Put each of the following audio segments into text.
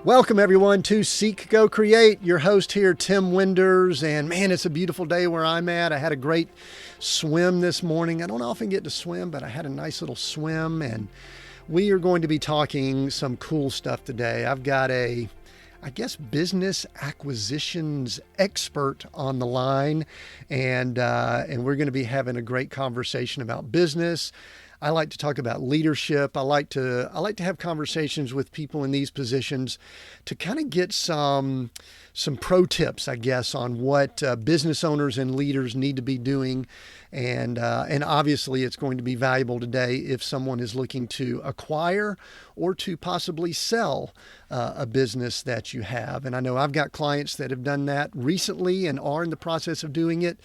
Welcome everyone to Seek, Go, Create. Your host here, Tim Winders, and man, it's a beautiful day where I'm at. I had a great swim this morning. I don't often get to swim, but I had a nice little swim, and we are going to be talking some cool stuff today. I've got business acquisitions expert on the line, and we're going to be having a great conversation about business. I like to talk about leadership. I like to have conversations with people in these positions to kind of get some pro tips, I guess, on what business owners and leaders need to be doing. And obviously it's going to be valuable today if someone is looking to acquire or to possibly sell a business that you have. And I know I've got clients that have done that recently and are in the process of doing it.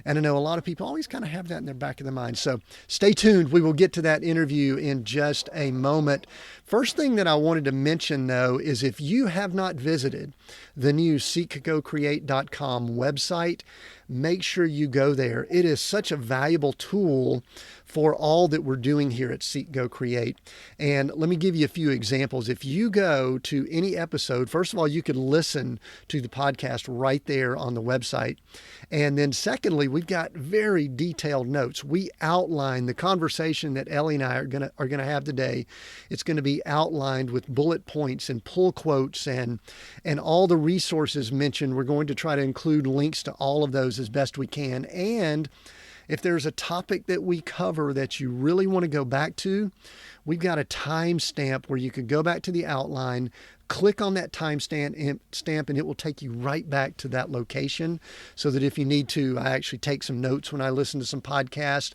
And I know a lot of people always kind of have that in their back of their mind. So stay tuned. We will get to that interview in just a moment. First thing that I wanted to mention, though, is if you have not visited the new seekgocreate.com website, make sure you go there. It is such a valuable tool for all that we're doing here at Seek, Go, Create. And let me give you a few examples. If you go to any episode, first of all, you can listen to the podcast right there on the website. And then secondly, we've got very detailed notes. We outline the conversation that Ellie and I are going to have today. It's going to be outlined with bullet points and pull quotes and all the resources mentioned. We're going to try to include links to all of those as best we can. And if there's a topic that we cover that you really want to go back to, we've got a timestamp where you can go back to the outline, click on that timestamp, and it will take you right back to that location so that if you need to, I actually take some notes when I listen to some podcasts.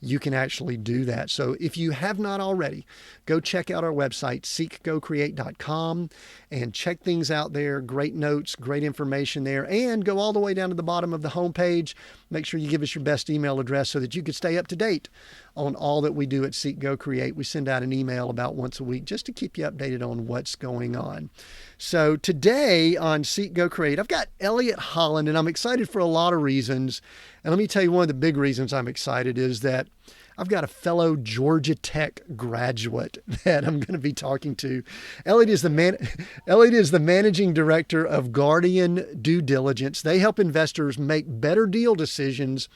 You can actually do that. So if you have not already, go check out our website, seekgocreate.com, and check things out there. Great notes, great information there, and go all the way down to the bottom of the homepage. Make sure you give us your best email address so that you can stay up to date on all that we do at Seek, Go, Create. We send out an email about once a week just to keep you updated on what's going on. So today on Seek, Go, Create, I've got Elliot Holland, and I'm excited for a lot of reasons. And let me tell you, one of the big reasons I'm excited is that I've got a fellow Georgia Tech graduate that I'm going to be talking to. Elliot is the managing director of Guardian Due Diligence. They help investors make better deal decisions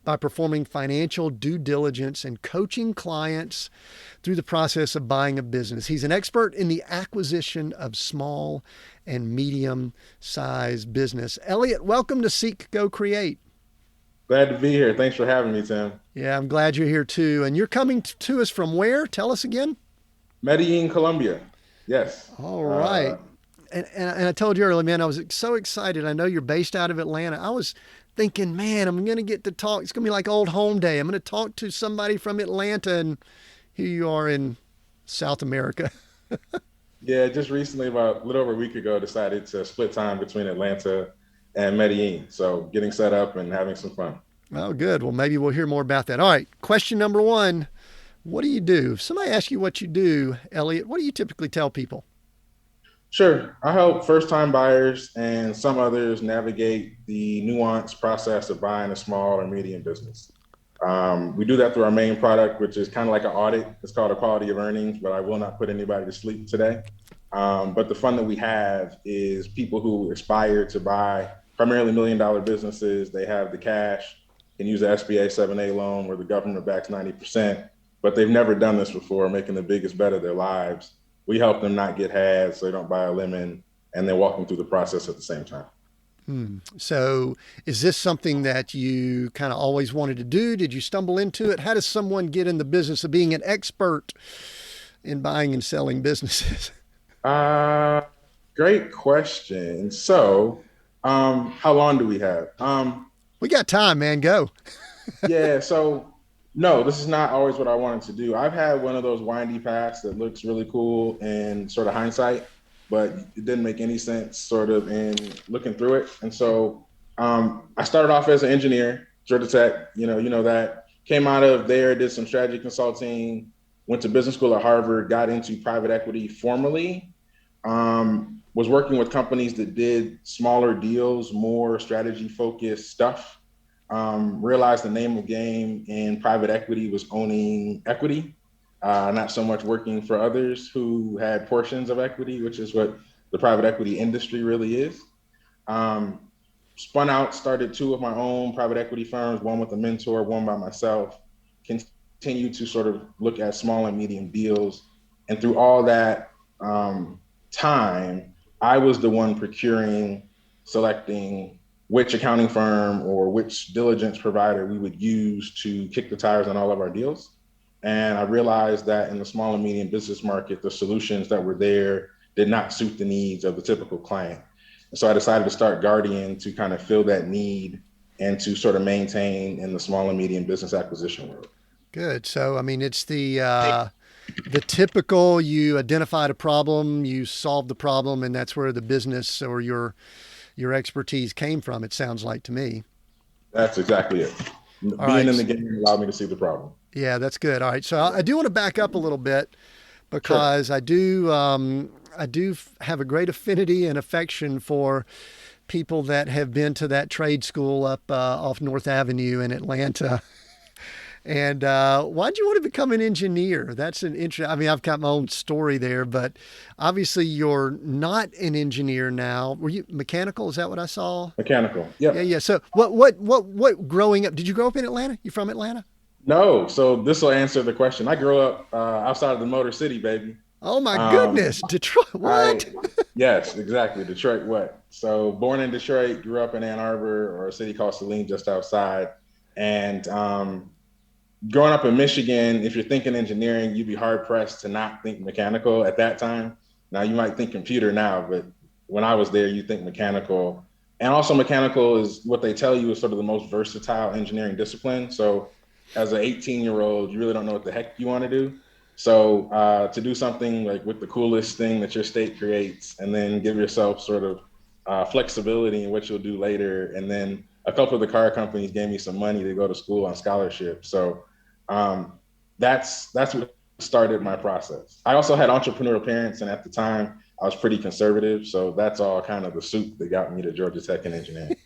by performing financial due diligence and coaching clients through the process of buying a business. He's an expert in the acquisition of small and medium-sized business. Elliot, welcome to Seek, Go, Create. Glad to be here. Thanks for having me, Tim. Yeah, I'm glad you're here too. And you're coming to us from where? Tell us again. Medellin, Colombia. Yes. All right. And I told you earlier, man, I was so excited. I know you're based out of Atlanta. I was thinking, man, I'm going to get to talk. It's going to be like old home day. I'm going to talk to somebody from Atlanta, and here you are in South America. Yeah, just recently, about a little over a week ago, decided to split time between Atlanta and Medellin. So getting set up and having some fun. Oh, good. Well, maybe we'll hear more about that. All right. Question number one. What do you do? If somebody asks you what you do, Elliot, what do you typically tell people? Sure. I help first-time buyers and some others navigate the nuanced process of buying a small or medium business. We do that through our main product, which is kind of like an audit. It's called a quality of earnings, but I will not put anybody to sleep today. But the fun that we have is people who aspire to buy primarily $1 million businesses. They have the cash, can use the SBA 7A loan where the government backs 90%, but they've never done this before, making the biggest bet of their lives. We help them not get had so they don't buy a lemon, and then walk them through the process at the same time. So is this something that you kind of always wanted to do? Did you stumble into it? How does someone get in the business of being an expert in buying and selling businesses? Great question. So, how long do we have? We got time, man. Go. Yeah, so no, this is not always what I wanted to do. I've had one of those windy paths that looks really cool in sort of hindsight, but it didn't make any sense sort of in looking through it. And so I started off as an engineer, Georgia Tech, you know that. Came out of there, did some strategy consulting, went to business school at Harvard, got into private equity formally, was working with companies that did smaller deals, more strategy focused stuff. Realized the name of game in private equity was owning equity, not so much working for others who had portions of equity, which is what the private equity industry really is. Um, Spun out, started two of my own private equity firms, one with a mentor, one by myself. Continued to sort of look at small and medium deals. And through all that time, I was the one procuring, selecting which accounting firm or which diligence provider we would use to kick the tires on all of our deals. And I realized that in the small and medium business market, the solutions that were there did not suit the needs of the typical client. And so I decided to start Guardian to kind of fill that need and to sort of maintain in the small and medium business acquisition world. Good. So, I mean, it's the typical, you identified a problem, you solved the problem, and that's where the business or your expertise came from, it sounds like to me. That's exactly it. All Being right. in the game allowed me to see the problem. Yeah, that's good. All right. So I do want to back up a little bit Sure. because I do have a great affinity and affection for people that have been to that trade school up off North Avenue in Atlanta. And why'd you want to become an engineer? That's an interesting. I mean, I've got my own story there, but obviously you're not an engineer now. Were you mechanical? Is that what I saw? Mechanical. Yeah, Yep. yeah. So what growing up? Did you grow up in Atlanta? You from Atlanta? No. So this will answer the question. I grew up outside of the Motor City, baby. Oh my Um, goodness, Detroit. What? I, yes, exactly. Detroit, what? So born in Detroit, grew up in Ann Arbor or a city called Saline just outside. And growing up in Michigan, if you're thinking engineering, you'd be hard pressed to not think mechanical at that time. Now you might think computer now, but when I was there, you think mechanical. And also mechanical is what they tell you is sort of the most versatile engineering discipline. So as an 18-year-old, you really don't know what the heck you want to do. So to do something like with the coolest thing that your state creates, and then give yourself sort of flexibility in what you'll do later. And then a couple of the car companies gave me some money to go to school on scholarship. So that's what started my process. I also had entrepreneurial parents, and at the time I was pretty conservative. So that's all kind of the soup that got me to Georgia Tech and engineering.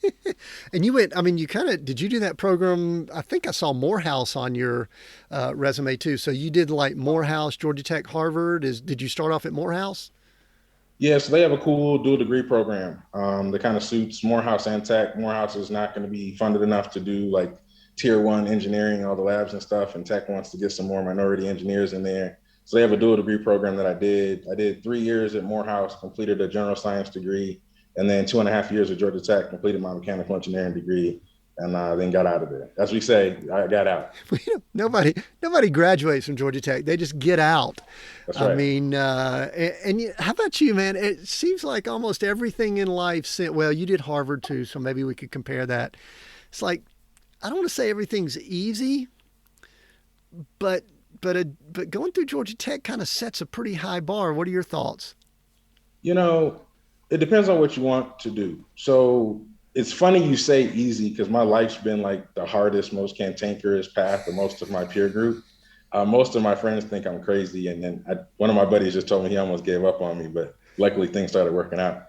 And you went, I mean, you kind of, did you do that program? I think I saw Morehouse on your resume too. So you did like Morehouse, Georgia Tech, Harvard. Did you start off at Morehouse? Yeah, so they have a cool dual degree program that kind of suits Morehouse and Tech. Morehouse is not going to be funded enough to do like tier one engineering, all the labs and stuff, and Tech wants to get some more minority engineers in there. So they have a dual degree program that I did. I did 3 years at Morehouse, completed a general science degree, and then 2.5 years at Georgia Tech, completed my mechanical engineering degree, and then got out of there. As we say, I got out. Nobody graduates from Georgia Tech. They just get out. That's I right. mean, how about you, man? It seems like almost everything in life. Well, you did Harvard too, so maybe we could compare that. It's like I don't want to say everything's easy, but but going through Georgia Tech kind of sets a pretty high bar. What are your thoughts? You know, it depends on what you want to do. So it's funny you say easy because my life's been like the hardest, most cantankerous path of most of my peer group. Most of my friends think I'm crazy, and then one of my buddies just told me he almost gave up on me, but luckily things started working out.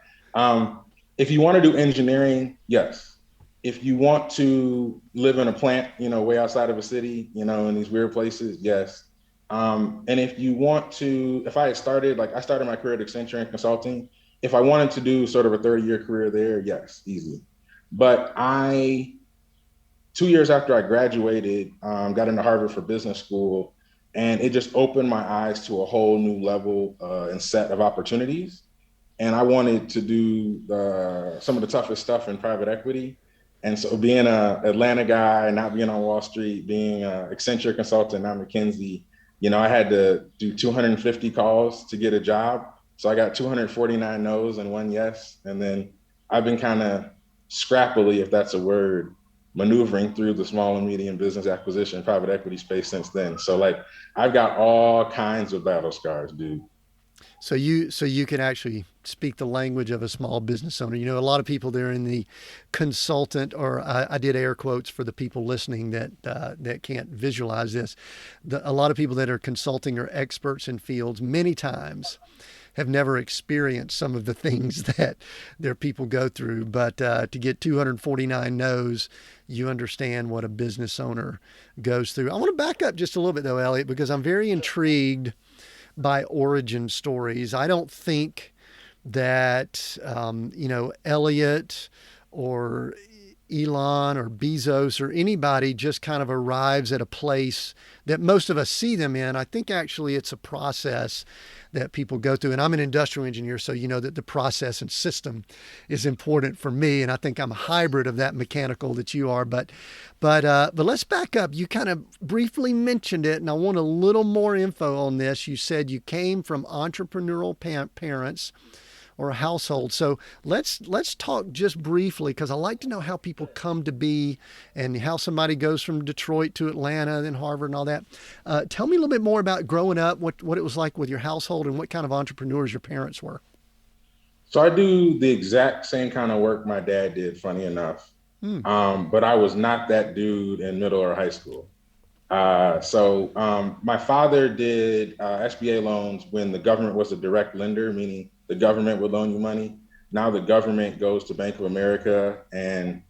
If you want to do engineering, yes. If you want to live in a plant, way outside of a city, in these weird places, yes. And if I had started, like I started my career at Accenture in consulting, if I wanted to do sort of a 30-year career there, yes, easy. But 2 years after I graduated, got into Harvard for business school, and it just opened my eyes to a whole new level and set of opportunities. And I wanted to do some of the toughest stuff in private equity. And so being an Atlanta guy, not being on Wall Street, being an Accenture consultant, not McKinsey, I had to do 250 calls to get a job. So I got 249 no's and one yes. And then I've been kind of scrappily, if that's a word, maneuvering through the small and medium business acquisition private equity space since then. So like I've got all kinds of battle scars, dude. So you can actually speak the language of a small business owner. A lot of people there in the consultant, or I did air quotes for the people listening that can't visualize this. A lot of people that are consulting or experts in fields many times have never experienced some of the things that their people go through. But to get 249 no's, you understand what a business owner goes through. I want to back up just a little bit though, Elliot, because I'm very intrigued by origin stories. I don't think that, Elliot or Elon or Bezos or anybody just kind of arrives at a place that most of us see them in. I think actually it's a process that people go through. And I'm an industrial engineer, so you know that the process and system is important for me. And I think I'm a hybrid of that mechanical that you are. But let's back up. You kind of briefly mentioned it, and I want a little more info on this. You said you came from entrepreneurial parents or a household. So let's talk just briefly, because I like to know how people come to be and how somebody goes from Detroit to Atlanta, then Harvard and all that. Tell me a little bit more about growing up, what it was like with your household and what kind of entrepreneurs your parents were. So I do the exact same kind of work my dad did, funny enough. Hmm. But I was not that dude in middle or high school. So my father did SBA loans when the government was a direct lender, meaning the government would loan you money. Now the government goes to Bank of America and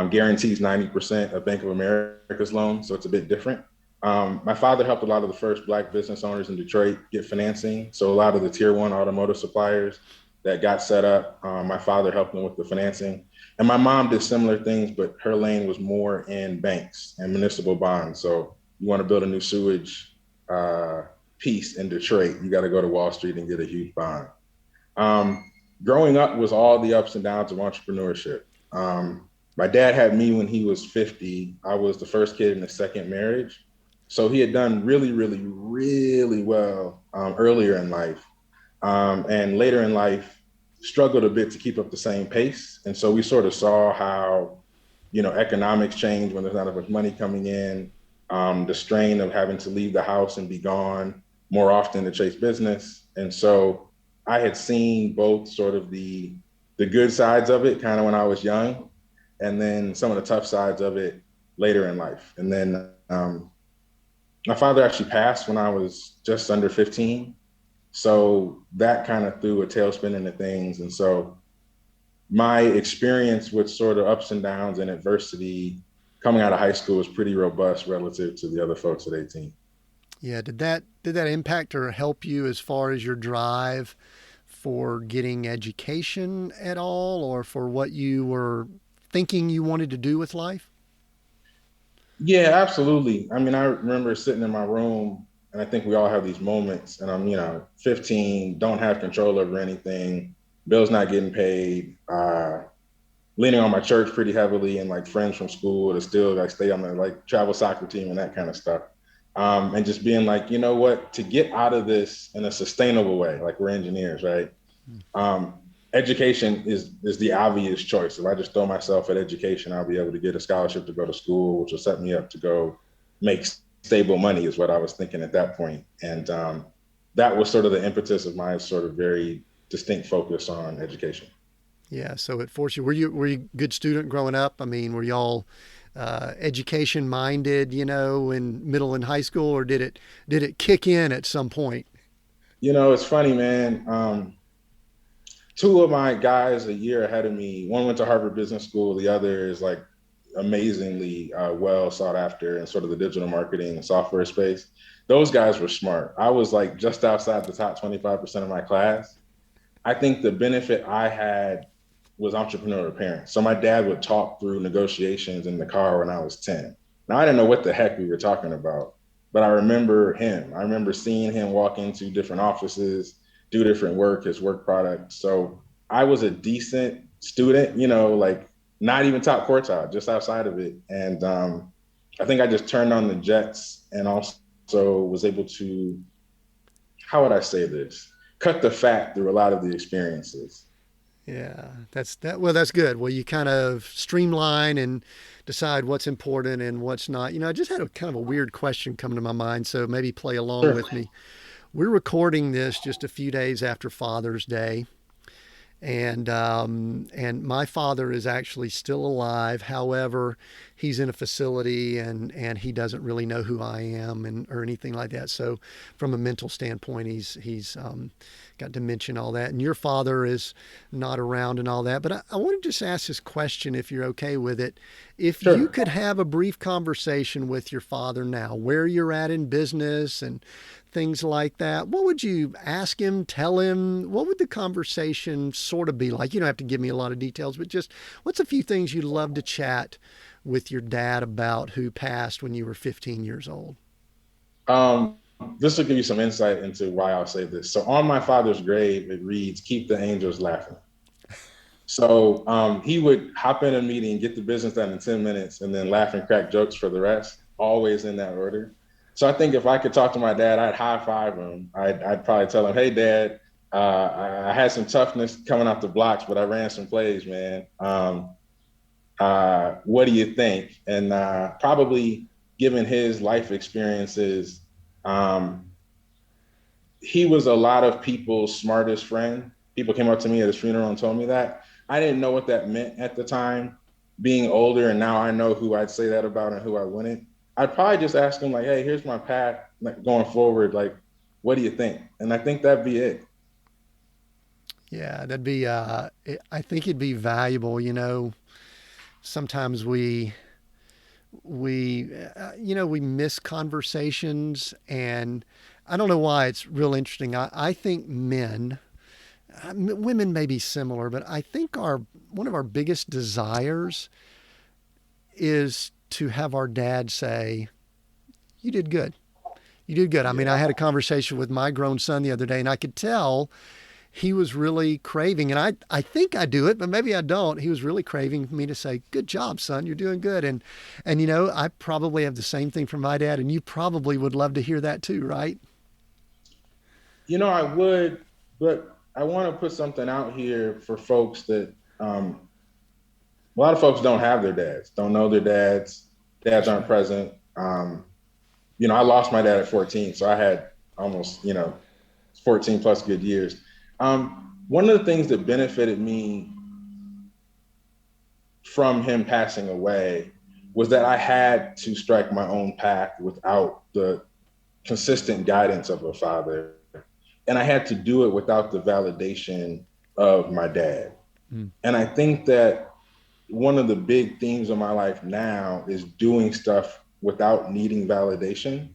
guarantees 90% of Bank of America's loans. So it's a bit different. My father helped a lot of the first Black business owners in Detroit get financing. So a lot of the tier one automotive suppliers that got set up, my father helped them with the financing. And my mom did similar things, but her lane was more in banks and municipal bonds. So you want to build a new sewage piece in Detroit, you got to go to Wall Street and get a huge bond. Growing up was all the ups and downs of entrepreneurship. My dad had me when he was 50. I was the first kid in the second marriage. So he had done really, really, really well earlier in life. And later in life, struggled a bit to keep up the same pace. And so we sort of saw how, economics change when there's not enough money coming in, the strain of having to leave the house and be gone more often to chase business. And so I had seen both sort of the good sides of it kind of when I was young, and then some of the tough sides of it later in life. And then my father actually passed when I was just under 15. So that kind of threw a tailspin into things. And so my experience with sort of ups and downs and adversity coming out of high school was pretty robust relative to the other folks at 18. Yeah. Did that impact or help you as far as your drive for getting education at all, or for what you were thinking you wanted to do with life? Yeah, absolutely. I mean, I remember sitting in my room, and I think we all have these moments, and I'm, 15, don't have control over anything, bills not getting paid, leaning on my church pretty heavily and like friends from school to still like stay on the like travel soccer team and that kind of stuff. And just being like, you know what, to get out of this in a sustainable way, like we're engineers, right? Um, Education is the obvious choice. If I just throw myself at education, I'll be able to get a scholarship to go to school, which will set me up to go make stable money, is what I was thinking at that point. And that was sort of the impetus of my sort of very distinct focus on education. Yeah. So it forced you. Were you a good student growing up? I mean, were y'all education minded, in middle and high school, or did it kick in at some point? It's funny, man. Two of my guys a year ahead of me, one went to Harvard Business School, the other is like amazingly well sought after in sort of the digital marketing and software space. Those guys were smart. I was like just outside the top 25% of my class. I think the benefit I had was entrepreneurial parents. So my dad would talk through negotiations in the car when I was 10. Now I didn't know what the heck we were talking about, but I remember him. I remember seeing him walk into different offices, do different work, his work product. So I was a decent student, like not even top quartile, just outside of it. And I think I just turned on the jets and also was able to, how would I say this? Cut the fat through a lot of the experiences. Yeah, that's good. Well, you kind of streamline and decide what's important and what's not. I just had a kind of a weird question come to my mind, so maybe play along Sure. with me. We're recording this just a few days after Father's Day, and my father is actually still alive. However, he's in a facility, and he doesn't really know who I am and or anything like that. So, from a mental standpoint, he's got dementia and all that. And your father is not around and all that. But I want to just ask this question, if you're okay with it. If you Sure. could have a brief conversation with your father now, where you're at in business and things like that, what would you ask him, tell him? What would the conversation sort of be like? You don't have to give me a lot of details, but just what's a few things you'd love to chat with your dad about who passed when you were 15 years old? Um, this will give you some insight into why I'll say this. So on my father's grave, it reads, "Keep the angels laughing." So he would hop in a meeting, get the business done in 10 minutes, and then laugh and crack jokes for the rest, always in that order. So I think if I could talk to my dad, I'd high five him. I'd probably tell him, "Hey, Dad, I had some toughness coming off the blocks, but I ran some plays, man. What do you think?" And probably given his life experiences, um, he was a lot of people's smartest friend. People came up to me at his funeral and told me that. I didn't know what that meant at the time, being older, and now I know who I'd say that about and who I wouldn't. I'd probably just ask him like, "Hey, here's my path, like, going forward. Like, what do you think?" And I think that'd be it. Yeah, that'd be, I think it'd be valuable. Sometimes we miss conversations, and I don't know why. It's real interesting. I think women may be similar, but I think our one of our biggest desires is to have our dad say, "You did good. You did good." I mean, I Yeah. had a conversation with my grown son the other day, and I could tell he was really craving, and I think I do it, but maybe I don't. He was really craving me to say, "Good job, son. You're doing good." And I probably have the same thing from my dad, and you probably would love to hear that too, right? I would, but I want to put something out here for folks that a lot of folks don't have their dads, don't know their dads, dads That's aren't right. present. I lost my dad at 14, so I had almost, 14 plus good years. One of the things that benefited me from him passing away was that I had to strike my own path without the consistent guidance of a father. And I had to do it without the validation of my dad. Mm. And I think that one of the big themes of my life now is doing stuff without needing validation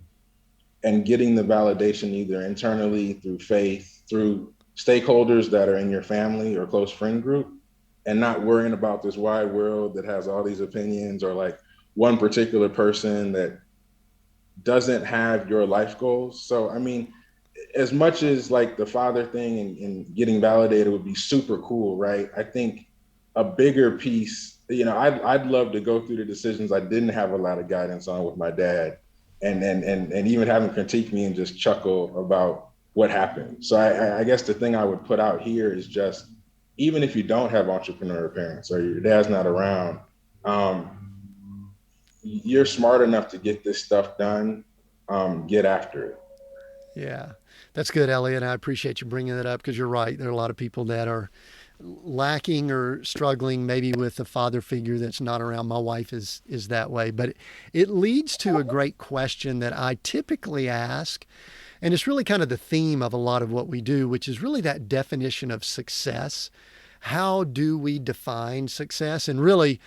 and getting the validation either internally through faith, through stakeholders that are in your family or close friend group, and not worrying about this wide world that has all these opinions or like one particular person that doesn't have your life goals. So, I mean, as much as like the father thing and getting validated would be super cool, right? I think a bigger piece, I'd love to go through the decisions I didn't have a lot of guidance on with my dad, and even have him critique me and just chuckle about what happened. So I guess the thing I would put out here is just, even if you don't have entrepreneurial parents or your dad's not around, um, you're smart enough to get this stuff done. Get after it. Yeah, that's good, Elliot. I appreciate you bringing that up because you're right. There are a lot of people that are lacking or struggling maybe with a father figure that's not around. My wife is that way, but it leads to a great question that I typically ask, and it's really kind of the theme of a lot of what we do, which is really that definition of success. How do we define success? And really,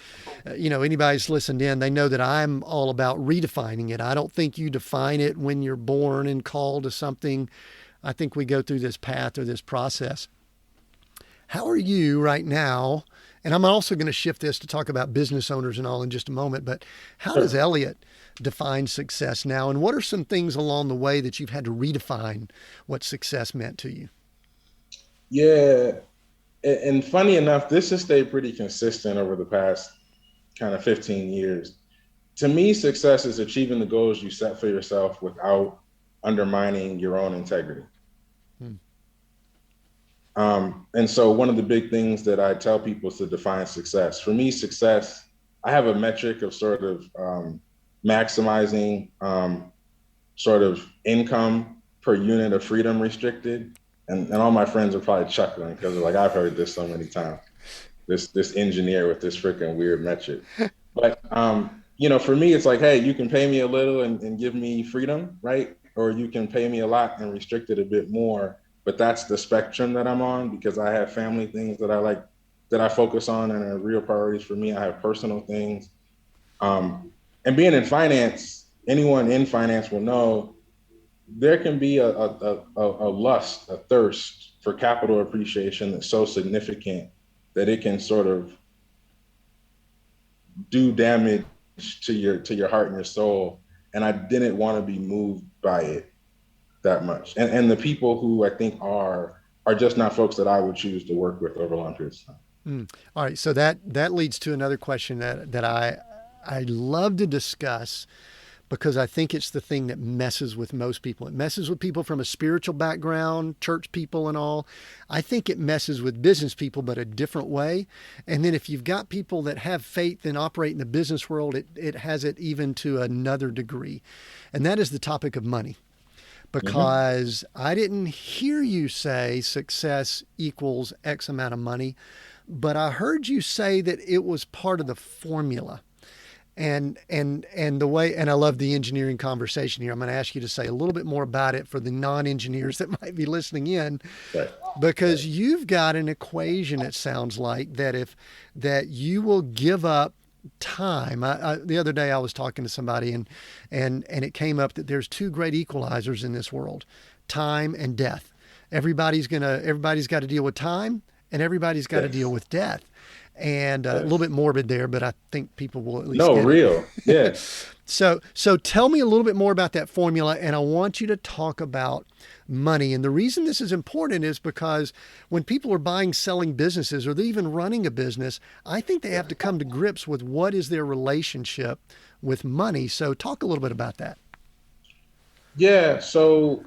anybody's listened in, they know that I'm all about redefining it. I don't think you define it when you're born and called to something. I think we go through this path or this process. How are you right now? And I'm also going to shift this to talk about business owners and all in just a moment, but how does Sure. Elliot define success now? And what are some things along the way that you've had to redefine what success meant to you? Yeah, and funny enough, this has stayed pretty consistent over the past kind of 15 years. To me, success is achieving the goals you set for yourself without undermining your own integrity. Hmm. And so, one of the big things that I tell people is to define success. For me, success, I have a metric of sort of maximizing sort of income per unit of freedom restricted. And all my friends are probably chuckling because they're like, I've heard this so many times. This engineer with this freaking weird metric. But for me, it's like, hey, you can pay me a little and give me freedom, right? Or you can pay me a lot and restrict it a bit more. But that's the spectrum that I'm on because I have family things that I like that I focus on and are real priorities for me. I have personal things. And being in finance, anyone in finance will know there can be a lust, a thirst for capital appreciation that's so significant that it can sort of do damage to your heart and your soul. And I didn't want to be moved by it that much. And the people who I think are just not folks that I would choose to work with over long periods of time. All right, so that leads to another question that I love to discuss because I think it's the thing that messes with most people. It messes with people from a spiritual background, church people and all. I think it messes with business people, but a different way. And then if you've got people that have faith and operate in the business world, it has it even to another degree. And that is the topic of money. Because I didn't hear you say success equals X amount of money, but I heard you say that it was part of the formula. And the way, and I love the engineering conversation here. I'm going to ask you to say a little bit more about it for the non-engineers that might be listening in, Right. because you've got an equation, it sounds like, that you will give up time. The other day I was talking to somebody and it came up that there's two great equalizers in this world, time and death. Everybody's got to deal with time and everybody's got to deal with death. And a little bit morbid there, but I think people will at least get real. it. Yes. So tell me a little bit more about that formula, and I want you to talk about money. And the reason this is important is because when people are buying, selling businesses, or they're even running a business, I think they have to come to grips with what is their relationship with money. So talk a little bit about that. Yeah. So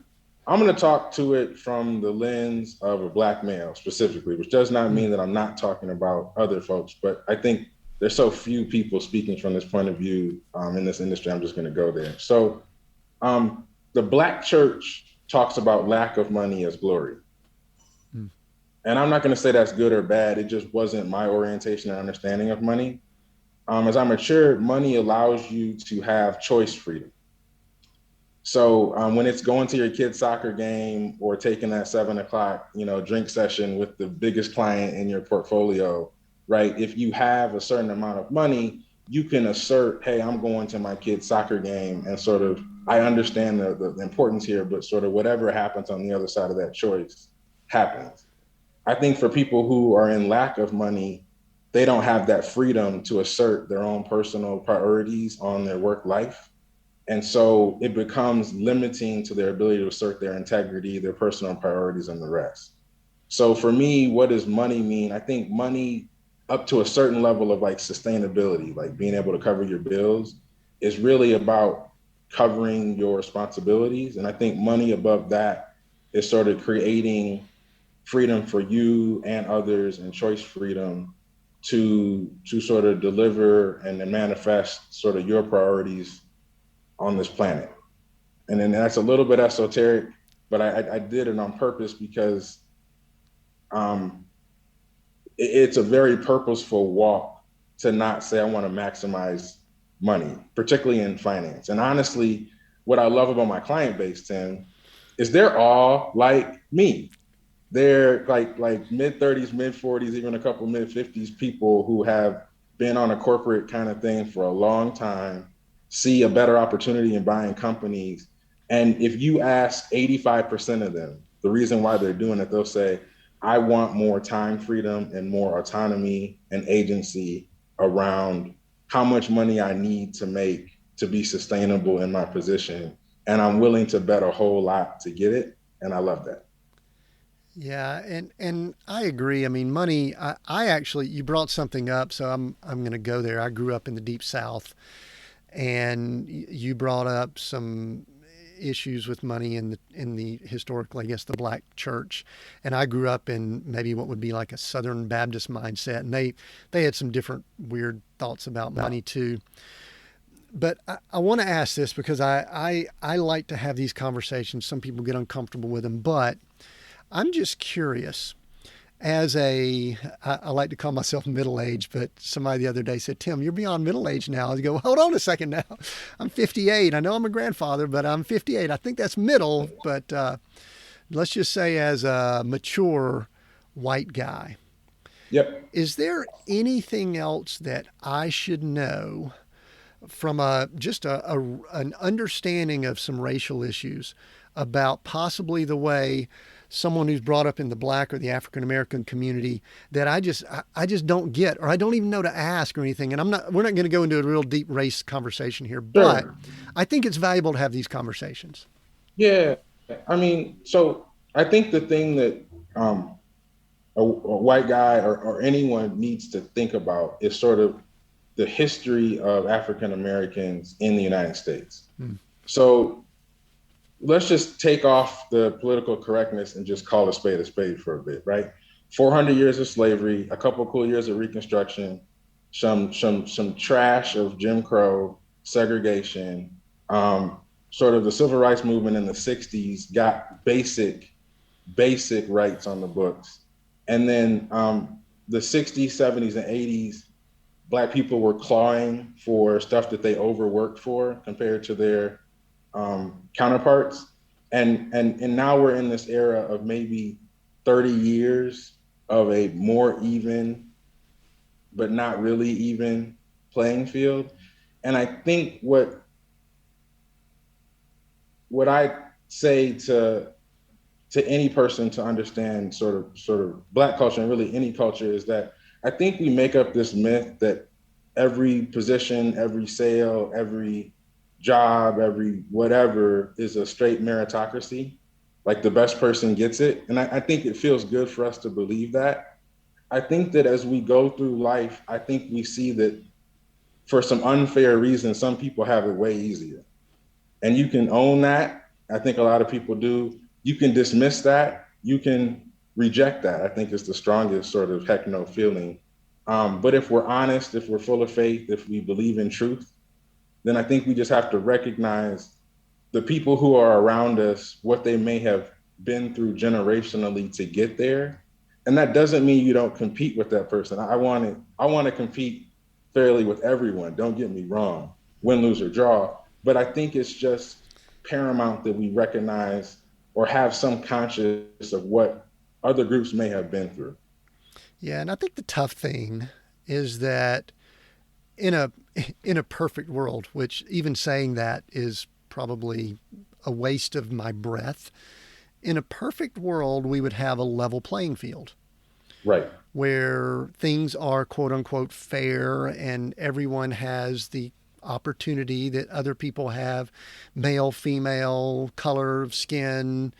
I'm going to talk to it from the lens of a Black male specifically, which does not mean that I'm not talking about other folks, but I think there's so few people speaking from this point of view in this industry. I'm just going to go there. So the Black church talks about lack of money as glory. And I'm not going to say that's good or bad. It just wasn't my orientation and understanding of money. As I matured, money allows you to have choice freedom. So when it's going to your kid's soccer game or taking that 7:00, drink session with the biggest client in your portfolio, right? If you have a certain amount of money, you can assert, hey, I'm going to my kid's soccer game, and sort of, I understand the importance here, but sort of whatever happens on the other side of that choice happens. I think for people who are in lack of money, they don't have that freedom to assert their own personal priorities on their work life. And so it becomes limiting to their ability to assert their integrity, their personal priorities, and the rest. So for me, what does money mean? I think money up to a certain level of like sustainability, like being able to cover your bills, is really about covering your responsibilities. And I think money above that is sort of creating freedom for you and others, and choice freedom to sort of deliver and manifest sort of your priorities on this planet. And then that's a little bit esoteric, but I did it on purpose because it's a very purposeful walk to not say I want to maximize money, particularly in finance. And honestly, what I love about my client base, Tim, is they're all like me. They're like mid-30s, mid-40s, even a couple mid-50s people who have been on a corporate kind of thing for a long time, see a better opportunity in buying companies. And if you ask 85% of them, the reason why they're doing it, they'll say, I want more time freedom and more autonomy and agency around how much money I need to make to be sustainable in my position. And I'm willing to bet a whole lot to get it. And I love that. Yeah, and I agree. I mean, money. I actually, you brought something up, so I'm going to go there. I grew up in the Deep South, and you brought up some issues with money in the historically, I guess, the Black church, and I grew up in maybe what would be like a Southern Baptist mindset, and they had some different weird thoughts about money too. But I want to ask this because I like to have these conversations. Some people get uncomfortable with them, but I'm just curious. I like to call myself middle-aged, but somebody the other day said, Tim, you're beyond middle-aged now. I go, hold on a second now. I'm 58. I know I'm a grandfather, but I'm 58. I think that's middle, but let's just say as a mature white guy. Yep. Is there anything else that I should know from an understanding of some racial issues about possibly the way someone who's brought up in the Black or the African American community that I just don't get, or I don't even know to ask or anything. And we're not going to go into a real deep race conversation here, but Sure. I think it's valuable to have these conversations. Yeah. I mean, so I think the thing that a white guy or anyone needs to think about is sort of the history of African Americans in the United States. Mm. So let's just take off the political correctness and just call a spade for a bit, right? 400 years of slavery, a couple cool years of Reconstruction, some trash of Jim Crow, segregation, sort of the civil rights movement in the 60s got basic rights on the books. And then the 60s, 70s, and 80s, Black people were clawing for stuff that they overworked for compared to their counterparts. And now we're in this era of maybe 30 years of a more even, but not really even playing field. And I think what I say to any person to understand sort of Black culture and really any culture is that I think we make up this myth that every position, every sale, every job, every whatever is a straight meritocracy. Like the best person gets it. And I think it feels good for us to believe that. I think that as we go through life, I think we see that for some unfair reasons, some people have it way easier. And you can own that. I think a lot of people do. You can dismiss that. You can reject that. I think it's the strongest sort of heck no feeling. But if we're honest, if we're full of faith, if we believe in truth, then I think we just have to recognize the people who are around us, what they may have been through generationally to get there. And that doesn't mean you don't compete with that person. I want to compete fairly with everyone. Don't get me wrong, win, lose, or draw. But I think it's just paramount that we recognize or have some conscious of what other groups may have been through. Yeah, and I think the tough thing is that in a in a perfect world, which even saying that is probably a waste of my breath. In a perfect world, we would have a level playing field Right. where things are quote unquote fair and everyone has the opportunity that other people have, male, female, color of skin,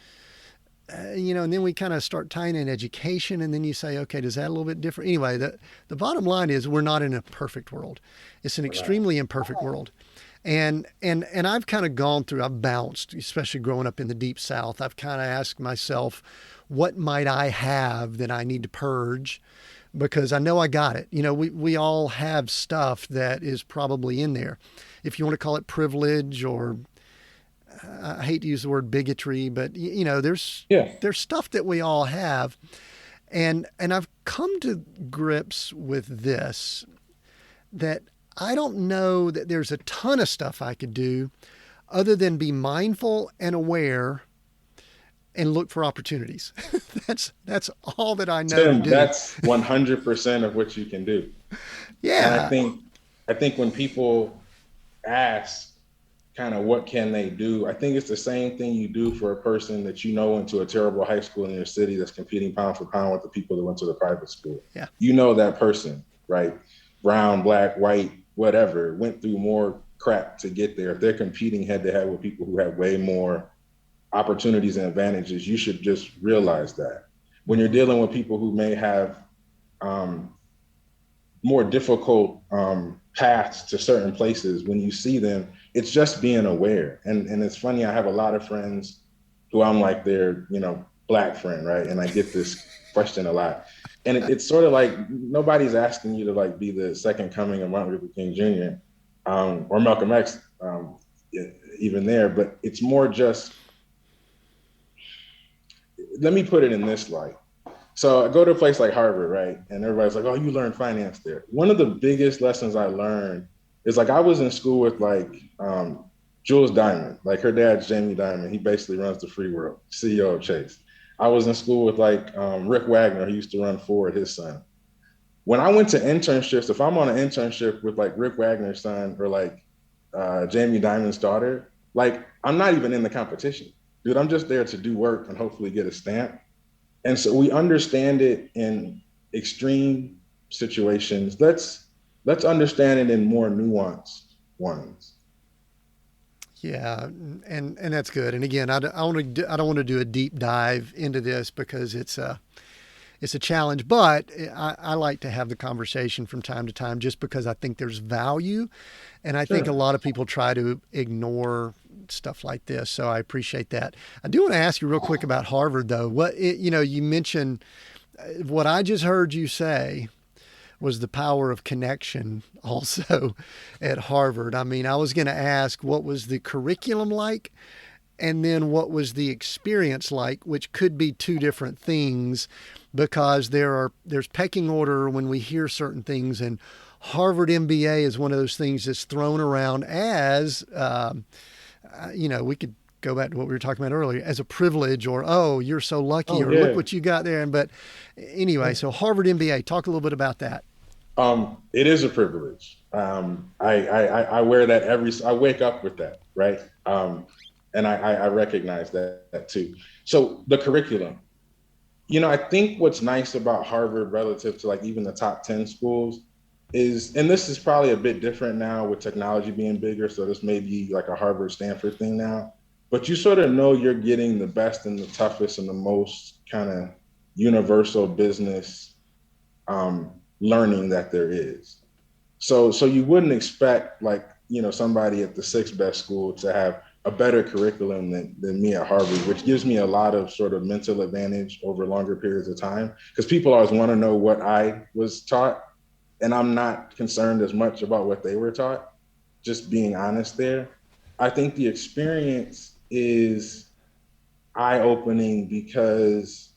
and then we kind of start tying in education, and then you say, okay, does that a little bit different? Anyway, the bottom line is we're not in a perfect world. It's an extremely imperfect world. And I've kind of gone through, I've bounced, especially growing up in the deep South. I've kind of asked myself, what might I have that I need to purge? Because I know I got it. We all have stuff that is probably in there. If you want to call it privilege or I hate to use the word bigotry, but Yeah. there's stuff that we all have. And I've come to grips with this, that I don't know that there's a ton of stuff I could do other than be mindful and aware and look for opportunities. That's all that I know to Tim, do. that's 100% of what you can do. And Yeah. I think when people ask kind of what can they do, I think it's the same thing you do for a person that you know went to a terrible high school in your city that's competing pound for pound with the people that went to the private school. Yeah. You know that person, right? Brown, black, white, whatever, went through more crap to get there. If they're competing head to head with people who have way more opportunities and advantages, you should just realize that. When you're dealing with people who may have um, more difficult paths to certain places, when you see them, it's just being aware. And it's funny, I have a lot of friends who I'm like their, Black friend, right? And I get this question a lot. And it's sort of like nobody's asking you to like be the second coming of Martin Luther King Jr. Or Malcolm X, even there, but it's more just, let me put it in this light. So I go to a place like Harvard, right? And everybody's like, oh, you learned finance there. One of the biggest lessons I learned is like I was in school with like Jules Diamond, like her dad's Jamie Dimon. He basically runs the free world, CEO of Chase. I was in school with like Rick Wagner, who used to run Ford, his son. When I went to internships, if I'm on an internship with like Rick Wagner's son or like Jamie Dimon's daughter. Like, I'm not even in the competition, dude. I'm just there to do work and hopefully get a stamp. And so we understand it in extreme situations. Let's understand it in more nuanced ones. Yeah, and that's good. And again, I don't want to do a deep dive into this because it's a challenge, but I like to have the conversation from time to time just because I think there's value. And I think a Sure. lot of people try to ignore stuff like this. So I appreciate that. I do want to ask you real quick about Harvard, though. You mentioned what I just heard you say was the power of connection also at Harvard. I mean, I was going to ask what was the curriculum like and then what was the experience like, which could be two different things because there's pecking order when we hear certain things, and Harvard MBA is one of those things that's thrown around as we could go back to what we were talking about earlier as a privilege, or oh, you're so lucky, Oh or look yeah. what you got there. And but anyway, so Harvard MBA, talk a little bit about that. It is a privilege. I wear that I wake up with that, right? And I recognize that too. So the curriculum, I think what's nice about Harvard relative to like even the top 10 schools is, and this is probably a bit different now with technology being bigger. So this may be like a Harvard Stanford thing now, but you sort of know you're getting the best and the toughest and the most kind of universal business learning that there is. So you wouldn't expect like, somebody at the sixth best school to have a better curriculum than me at Harvard, which gives me a lot of sort of mental advantage over longer periods of time. Because people always want to know what I was taught. And I'm not concerned as much about what they were taught, just being honest there. I think the experience is eye-opening because,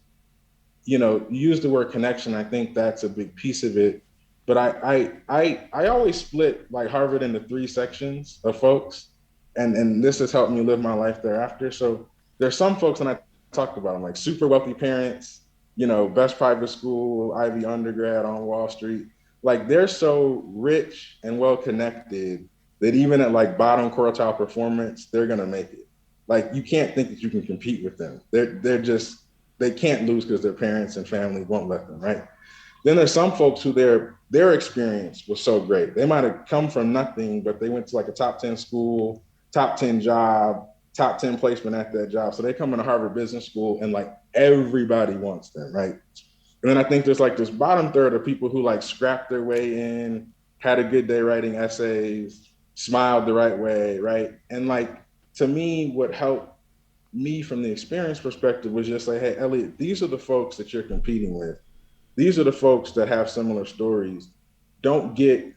you use the word connection. I think that's a big piece of it. But I always split like Harvard into three sections of folks, and this has helped me live my life thereafter. So there's some folks, and I talked about them, like super wealthy parents, best private school, Ivy undergrad on Wall Street. Like they're so rich and well connected that even at like bottom quartile performance, they're gonna make it. Like you can't think that you can compete with them. They can't lose because their parents and family won't let them, right? Then there's some folks who their experience was so great. They might have come from nothing, but they went to like a top 10 school, top 10 job, top 10 placement at that job. So they come into Harvard Business School and like everybody wants them, right? And then I think there's like this bottom third of people who like scrapped their way in, had a good day writing essays, smiled the right way, right? And like to me, what helped me from the experience perspective was just like, hey, Elliot, these are the folks that you're competing with. These are the folks that have similar stories. Don't get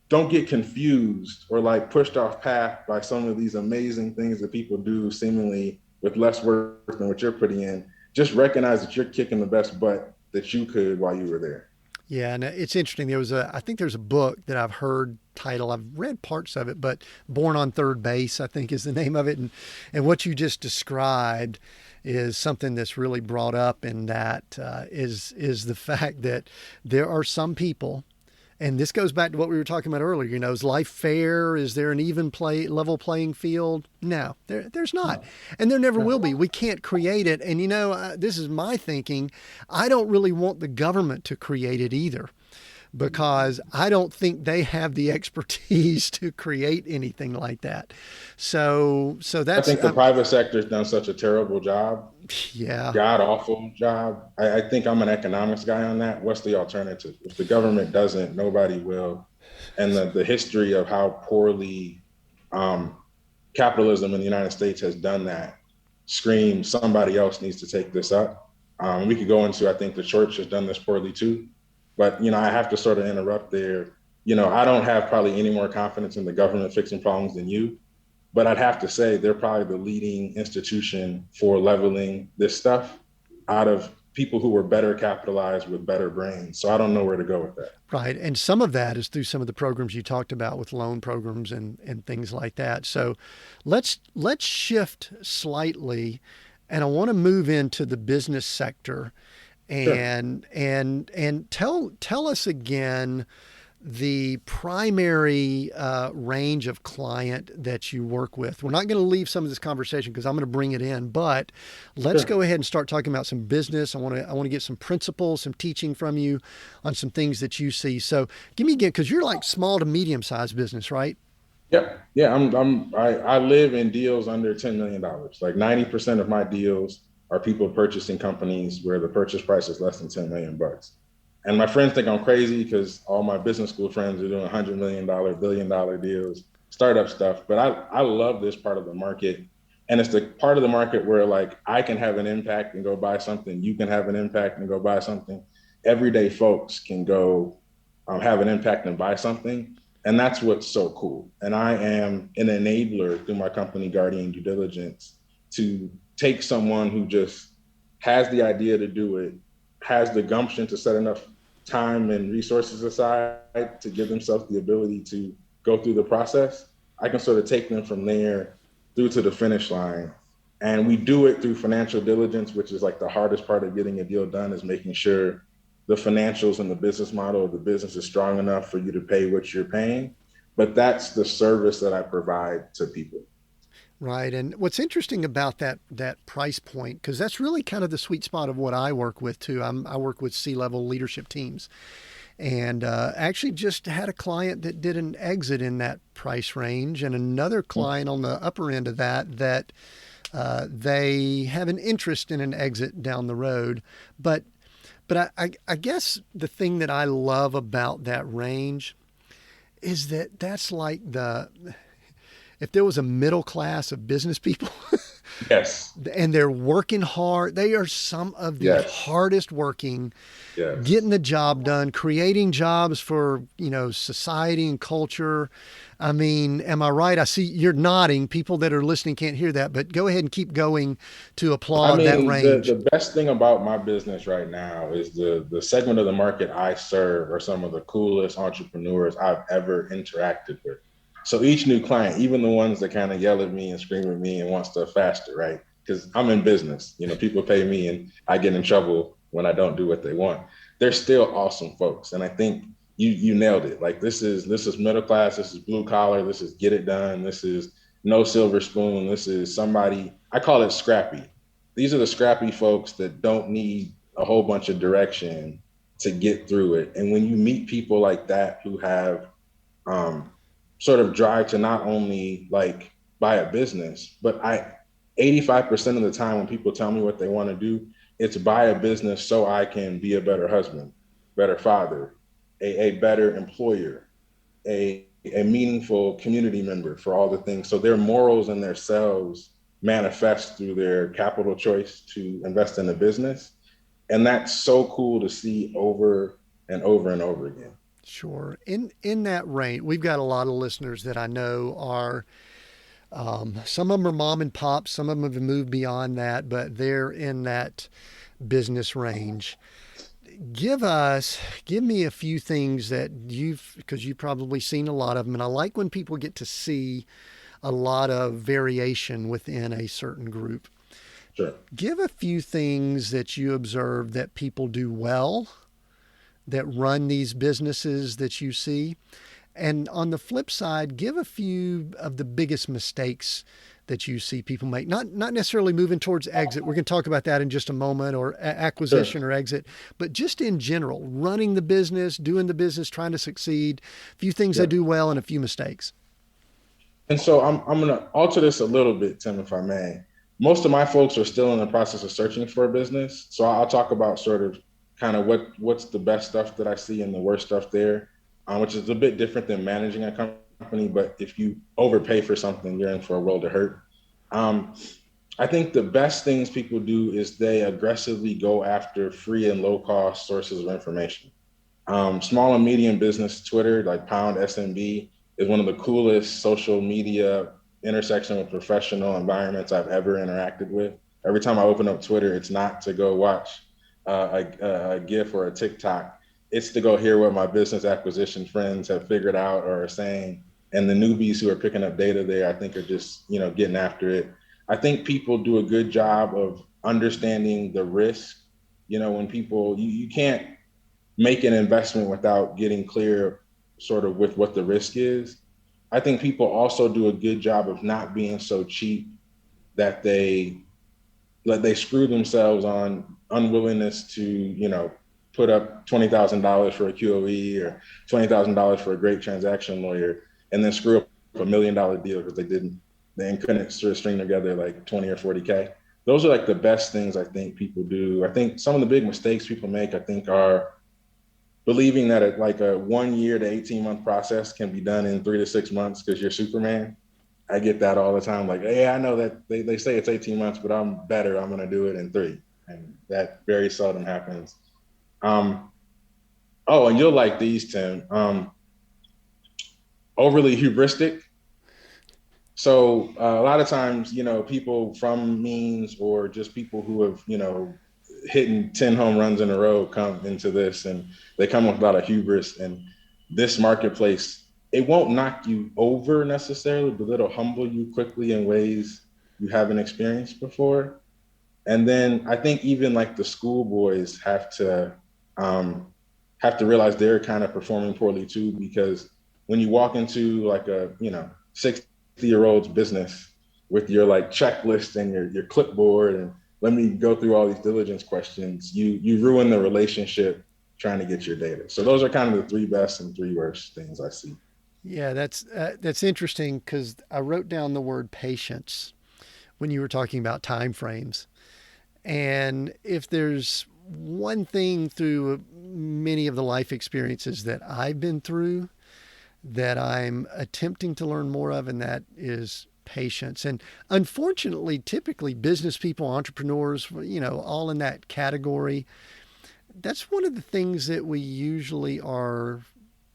confused or like pushed off path by some of these amazing things that people do seemingly with less work than what you're putting in. Just recognize that you're kicking the best butt that you could while you were there. Yeah, and it's interesting. I think there's a book that I've heard title. I've read parts of it, but Born on Third Base, I think is the name of it. And what you just described is something that's really brought up in that is the fact that there are some people, and this goes back to what we were talking about earlier. Is life fair? Is there an even level playing field? No, there's not, and there never will be. We can't create it. And this is my thinking. I don't really want the government to create it either, because I don't think they have the expertise to create anything like that. So I that's think the private sector's done such a terrible job, yeah. god awful job. I think I'm an economics guy on that. What's the alternative? If the government doesn't, nobody will. And the history of how poorly um, capitalism in the United States has done that screams somebody else needs to take this up. We could go into, I think the church has done this poorly too. But, I have to sort of interrupt there. I don't have probably any more confidence in the government fixing problems than you, but I'd have to say they're probably the leading institution for leveling this stuff out of people who were better capitalized with better brains. So I don't know where to go with that. Right. And some of that is through some of the programs you talked about with loan programs and things like that. So let's shift slightly, and I want to move into the business sector Sure. and tell us again the primary range of client that you work with. We're not going to leave some of this conversation because I'm going to bring it in, but let's Sure. go ahead and start talking about some business. I want to get some principles, some teaching from you on some things that you see. So give me again, because you're like small to medium sized business, right? Yep. Yeah. I live in deals under $10 million. Like 90% of my deals are people purchasing companies where the purchase price is less than 10 million bucks. And my friends think I'm crazy because all my business school friends are doing $100 million, $1 billion deals, startup stuff. But I love this part of the market. And it's the part of the market where like I can have an impact and go buy something. You can have an impact and go buy something. Everyday folks can go have an impact and buy something. And that's what's so cool. And I am an enabler through my company, Guardian Due Diligence, to take someone who just has the idea to do it, has the gumption to set enough time and resources aside to give themselves the ability to go through the process. I can sort of take them from there through to the finish line. And we do it through financial diligence, which is like the hardest part of getting a deal done, is making sure the financials and the business model of the business is strong enough for you to pay what you're paying. But that's the service that I provide to people. Right. And what's interesting about that price point, because that's really kind of the sweet spot of what I work with too. I work with C-level leadership teams, and actually just had a client that did an exit in that price range, and another client on the upper end of that they have an interest in an exit down the road. But I guess the thing that I love about that range is that that's like if there was a middle class of business people Yes. and they're working hard, they are some of the Yes. hardest working, getting Yes. the job done, creating jobs for, society and culture. I mean, am I right? I see you're nodding. People that are listening can't hear that, but go ahead and keep going to I applaud that mean, range. the best thing about my business right now is the segment of the market I serve are some of the coolest entrepreneurs I've ever interacted with. So each new client, even the ones that kind of yell at me and scream at me and want stuff faster, right? Because I'm in business, people pay me and I get in trouble when I don't do what they want. They're still awesome folks, and I think you nailed it. Like this is middle class, this is blue collar, this is get it done, this is no silver spoon, this is somebody I call it scrappy. These are the scrappy folks that don't need a whole bunch of direction to get through it. And when you meet people like that who have um, sort of drive to not only like buy a business, but 85% of the time when people tell me what they want to do, it's buy a business so I can be a better husband, better father, a better employer, a meaningful community member for all the things. So their morals and their selves manifest through their capital choice to invest in a business. And that's so cool to see over and over and over again. Sure. In that range, we've got a lot of listeners that I know are some of them are mom and pop, some of them have moved beyond that, but they're in that business range. Give me a few things that because you've probably seen a lot of them, and I like when people get to see a lot of variation within a certain group. Sure. Give a few things that you observe that people do well that run these businesses that you see. And on the flip side, give a few of the biggest mistakes that you see people make. Not necessarily moving towards exit. We're going to talk about that in just a moment, or Sure. acquisition or exit, but just in general, running the business, doing the business, trying to succeed. A few things they Yeah. do well and a few mistakes. And so I'm gonna alter this a little bit, Tim, if I may. Most of my folks are still in the process of searching for a business. So I'll talk about sort of kind of what's the best stuff that I see and the worst stuff there, which is a bit different than managing a company. But if you overpay for something, you're in for a world of hurt. Um, I think the best things people do is they aggressively go after free and low cost sources of information. Small and medium business Twitter, like pound SMB, is one of the coolest social media intersection with professional environments I've ever interacted with. Every time I open up Twitter, it's not to go watch a GIF or a TikTok. It's to go hear what my business acquisition friends have figured out or are saying. And the newbies who are picking up data there, I think, are just getting after it. I think people do a good job of understanding the risk. When people you can't make an investment without getting clear sort of with what the risk is. I think people also do a good job of not being so cheap that they screw themselves on unwillingness to, put up $20,000 for a QOE or $20,000 for a great transaction lawyer, and then screw up $1 million deal because they couldn't sort of string together like 20 or 40K. Those are like the best things I think people do. I think some of the big mistakes people make, I think, are believing that a 1 year to 18-month process can be done in 3 to 6 months because you're Superman. I get that all the time. Like, hey, I know that they say it's 18 months, but I'm better. I'm going to do it in 3. And that very seldom happens. And you'll like these, Tim. Overly hubristic. So a lot of times, people from means or just people who have, hitting 10 home runs in a row come into this, and they come with a lot of hubris. And this marketplace, it won't knock you over necessarily, but it'll humble you quickly in ways you haven't experienced before. And then I think even like the schoolboys have to realize they're kind of performing poorly too, because when you walk into like a 60-year-old's business with your like checklist and your clipboard and let me go through all these diligence questions, you ruin the relationship trying to get your data. So those are kind of the 3 best and 3 worst things I see. Yeah, that's interesting because I wrote down the word patience when you were talking about time frames. And if there's one thing through many of the life experiences that I've been through that I'm attempting to learn more of, and that is patience. And unfortunately, typically business people, entrepreneurs, all in that category, that's one of the things that we usually are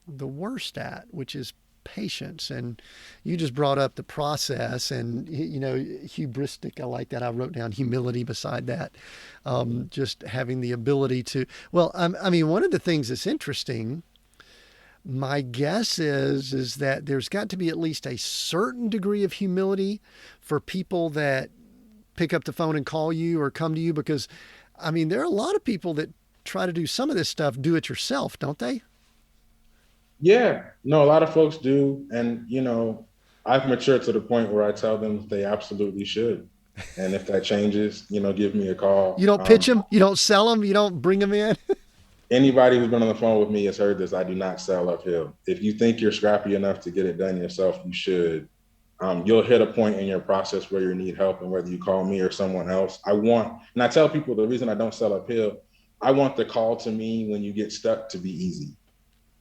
the worst at, which is patience. And you just brought up the process and, hubristic. I like that. I wrote down humility beside that. Just having the ability to, one of the things that's interesting, my guess is that there's got to be at least a certain degree of humility for people that pick up the phone and call you or come to you, because there are a lot of people that try to do some of this stuff, do it yourself, don't they? Yeah, no, a lot of folks do. And, I've matured to the point where I tell them they absolutely should. And if that changes, give me a call. You don't pitch them, you don't sell them, you don't bring them in. Anybody who's been on the phone with me has heard this. I do not sell uphill. If you think you're scrappy enough to get it done yourself, you should. You'll hit a point in your process where you need help, and whether you call me or someone else, and I tell people the reason I don't sell uphill, I want the call to me when you get stuck to be easy.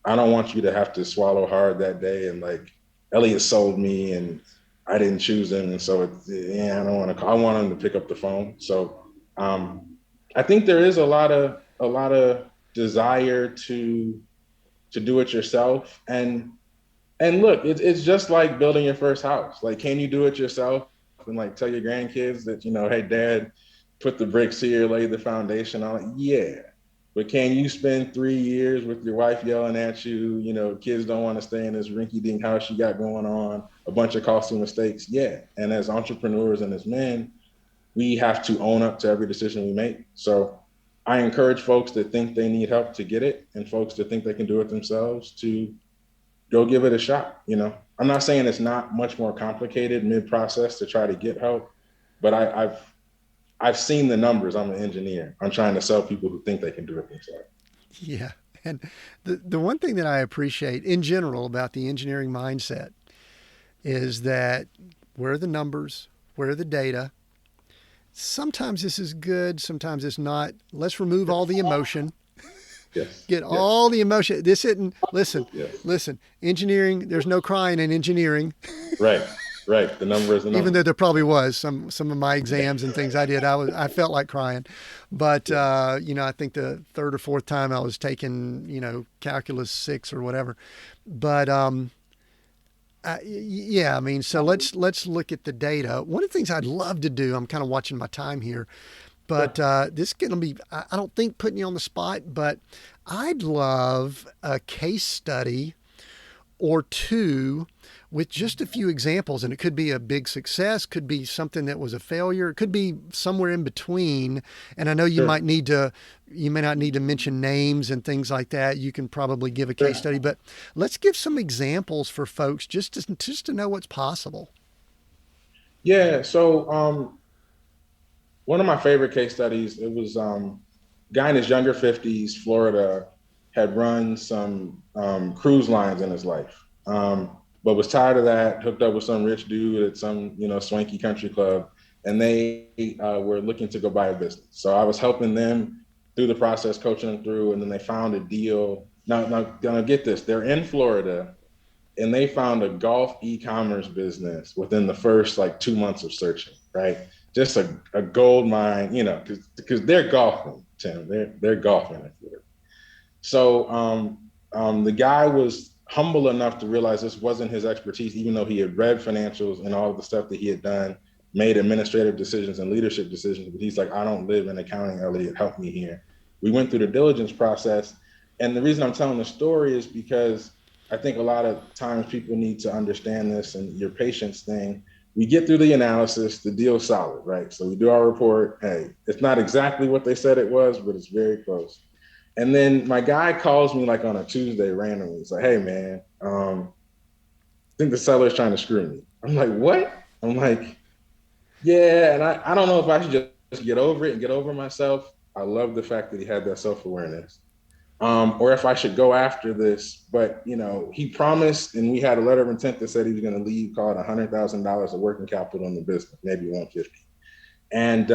I don't want you to have to swallow hard that day and like, Elliot sold me and I didn't choose him. And so I don't want to call. I want him to pick up the phone. So I think there is a lot of desire to do it yourself. And look, it's just like building your first house. Like, can you do it yourself and like tell your grandkids that, hey, Dad, put the bricks here, lay the foundation on it? Yeah. But can you spend 3 years with your wife yelling at you? Kids don't want to stay in this rinky-dink house you got going on, a bunch of costly mistakes. Yeah. And as entrepreneurs and as men, we have to own up to every decision we make. So I encourage folks that think they need help to get it, and folks that think they can do it themselves to go give it a shot. I'm not saying it's not much more complicated mid-process to try to get help, but I've seen the numbers. I'm an engineer. I'm trying to sell people who think they can do it themselves. Yeah. And the one thing that I appreciate in general about the engineering mindset is that where are the numbers? Where are the data? Sometimes this is good. Sometimes it's not. Let's remove all the emotion. Yes. Get all the emotion. This isn't, Yes. listen, engineering, there's no crying in engineering. Right. The number is the number. Even though there probably was some of my exams and things I did, I felt like crying. But, I think the 3rd or 4th time I was taking, calculus 6 or whatever. But, so let's look at the data. One of the things I'd love to do, I'm kind of watching my time here, but this is going to be, I don't think putting you on the spot, but I'd love a case study or two with just a few examples. And it could be a big success, could be something that was a failure, it could be somewhere in between. And I know Sure. you may not need to mention names and things like that. You can probably give a case Sure. study, but let's give some examples for folks just to know what's possible. Yeah. So one of my favorite case studies, it was guy in his younger 50s, Florida, had run some cruise lines in his life, but was tired of that, hooked up with some rich dude at some, swanky country club, and they were looking to go buy a business. So I was helping them through the process, coaching them through, and then they found a deal. Now get this, they're in Florida, and they found a golf e-commerce business within the first like 2 months of searching, right? Just a gold mine, because they're golfing, Tim. They're golfing in Florida. So the guy was humble enough to realize this wasn't his expertise, even though he had read financials and all of the stuff that he had done, made administrative decisions and leadership decisions. But he's like, I don't live in accounting, Elliot, help me here. We went through the diligence process. And the reason I'm telling the story is because I think a lot of times people need to understand this, and your patience thing. We get through the analysis, the deal's solid, right? So we do our report. Hey, it's not exactly what they said it was, but it's very close. And then my guy calls me like on a Tuesday randomly. He's like, hey man, I think the seller's trying to screw me. I'm like, what? I'm like, yeah. And I don't know if I should just get over it and get over myself. I love the fact that he had that self-awareness. Or if I should go after this, but he promised, and we had a letter of intent that said he was going to leave, call it $100,000 of working capital in the business, maybe 150. And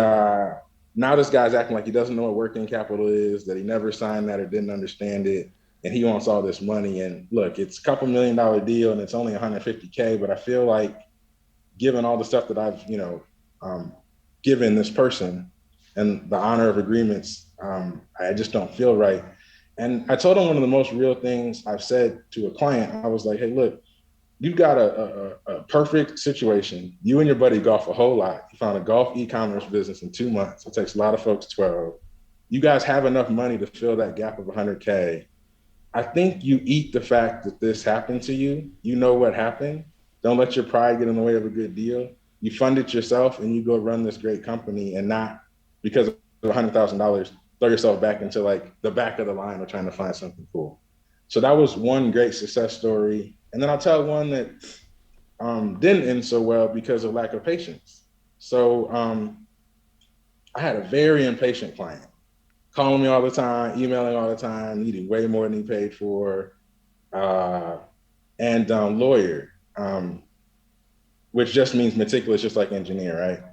now this guy's acting like he doesn't know what working capital is, that he never signed that or didn't understand it, and he wants all this money. And look, it's a couple $1 million deal, and it's only 150K. But I feel like, given all the stuff that I've given this person and the honor of agreements, I just don't feel right. And I told him one of the most real things I've said to a client. I was like, hey, look, you've got a perfect situation. You and your buddy golf a whole lot. You found a golf e-commerce business in 2 months. It takes a lot of folks 12. You guys have enough money to fill that gap of 100K. I think you eat the fact that this happened to you. You know what happened. Don't let your pride get in the way of a good deal. You fund it yourself and you go run this great company, and not because of $100,000, throw yourself back into like the back of the line or trying to find something cool. So that was one great success story. And then I'll tell one that didn't end so well because of lack of patience. So I had a very impatient client, calling me all the time, emailing all the time, needing way more than he paid for, and lawyer, which just means meticulous, just like engineer, right?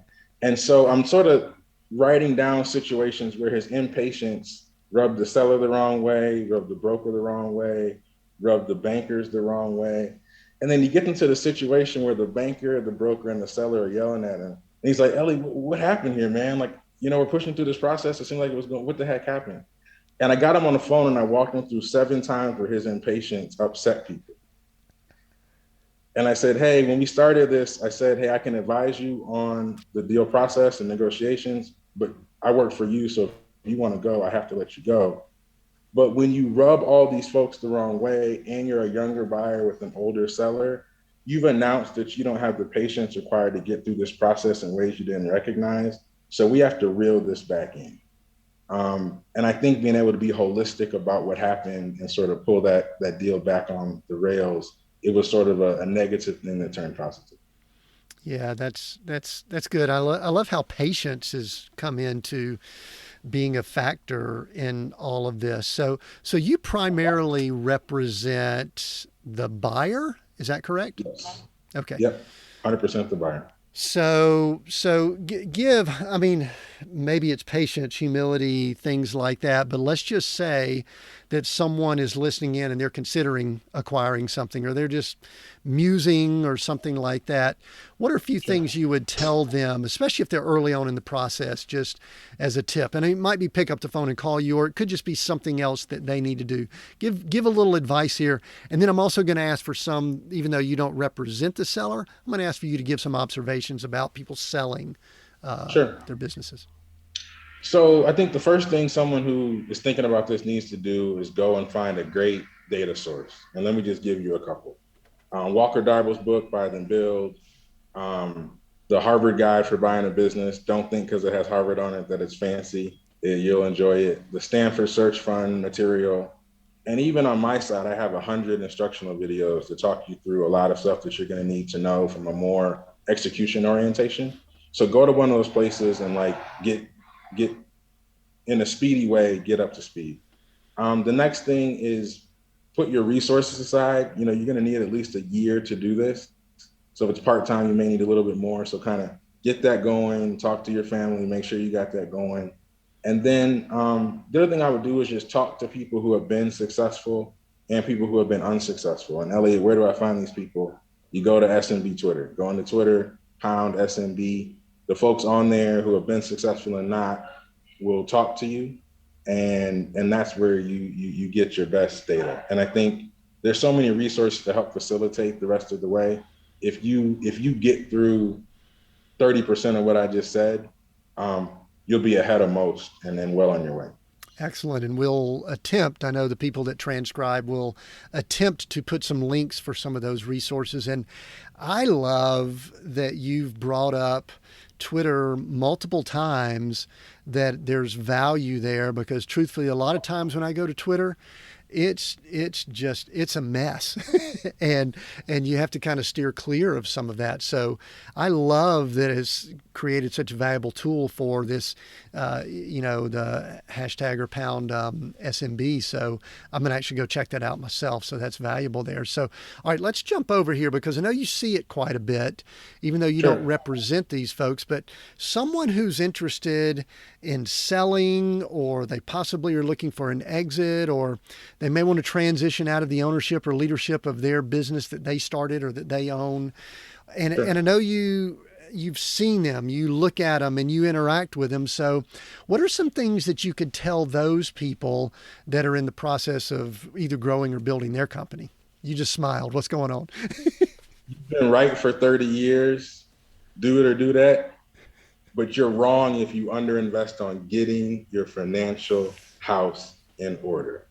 And so I'm sort of writing down situations where his impatience rubbed the seller the wrong way, rubbed the broker the wrong way, rubbed the bankers the wrong way. And then you get into the situation where the banker, the broker, and the seller are yelling at him. And he's like, Ellie, what happened here, man? Like, we're pushing through this process. It seemed like it was going, what the heck happened? And I got him on the phone and I walked him through 7 times where his impatience upset people. And I said, hey, when we started this, I said, hey, I can advise you on the deal process and negotiations, but I work for you. So if you want to go, I have to let you go. But when you rub all these folks the wrong way and you're a younger buyer with an older seller, you've announced that you don't have the patience required to get through this process in ways you didn't recognize. So we have to reel this back in. And I think being able to be holistic about what happened and sort of pull that deal back on the rails, it was sort of a negative thing that turned positive. Yeah, that's good. I love how patience has come into being a factor in all of this. So you primarily represent the buyer, is that correct? Yes. Okay. Yep. 100% the buyer. So give, I mean, maybe it's patience, humility, things like that, but let's just say that someone is listening in and they're considering acquiring something, or they're just musing or something like that. What are a few things you would tell them, especially if they're early on in the process, just as a tip? And it might be pick up the phone and call you, or it could just be something else that they need to do. Give a little advice here. And then I'm also going to ask for some, even though you don't represent the seller, I'm going to ask for you to give some observations about people selling their businesses. So I think the first thing someone who is thinking about this needs to do is go and find a great data source. And let me just give you a couple. Walker Darbo's book, Buy Then Build, the Harvard Guide for Buying a Business. Don't think because it has Harvard on it that it's fancy. You'll enjoy it. The Stanford Search Fund material. And even on my side, I have 100 instructional videos to talk you through a lot of stuff that you're going to need to know from a more execution orientation. So go to one of those places and like get in a speedy way, get up to speed. The next thing is put your resources aside. You know, you're going to need at least a year to do this. So if it's part-time, you may need a little bit more. So kind of get that going, talk to your family, make sure you got that going. And then the other thing I would do is just talk to people who have been successful and people who have been unsuccessful. And Elliot, where do I find these people? You go to SMB Twitter, go into Twitter, pound SMB. The folks on there who have been successful and not will talk to you. And that's where you get your best data. And I think there's so many resources to help facilitate the rest of the way. If you get through 30% of what I just said, you'll be ahead of most and then well on your way. Excellent. And we'll attempt, I know the people that transcribe will attempt to put some links for some of those resources. And I love that you've brought up Twitter multiple times, that there's value there, because truthfully, a lot of times when I go to Twitter, it's a mess and you have to kind of steer clear of some of that. So I love that it's created such a valuable tool for this, the hashtag or pound SMB. So I'm going to actually go check that out myself. So that's valuable there. So, all right, let's jump over here, because I know you see it quite a bit, even though you Sure. don't represent these folks, but someone who's interested in selling, or they possibly are looking for an exit, or they may want to transition out of the ownership or leadership of their business that they started or that they own. And, Sure. and I know you've seen them, you look at them and you interact with them. So what are some things that you could tell those people that are in the process of either growing or building their company? You just smiled. What's going on? You've been right for 30 years, do it or do that. But you're wrong if you underinvest on getting your financial house in order.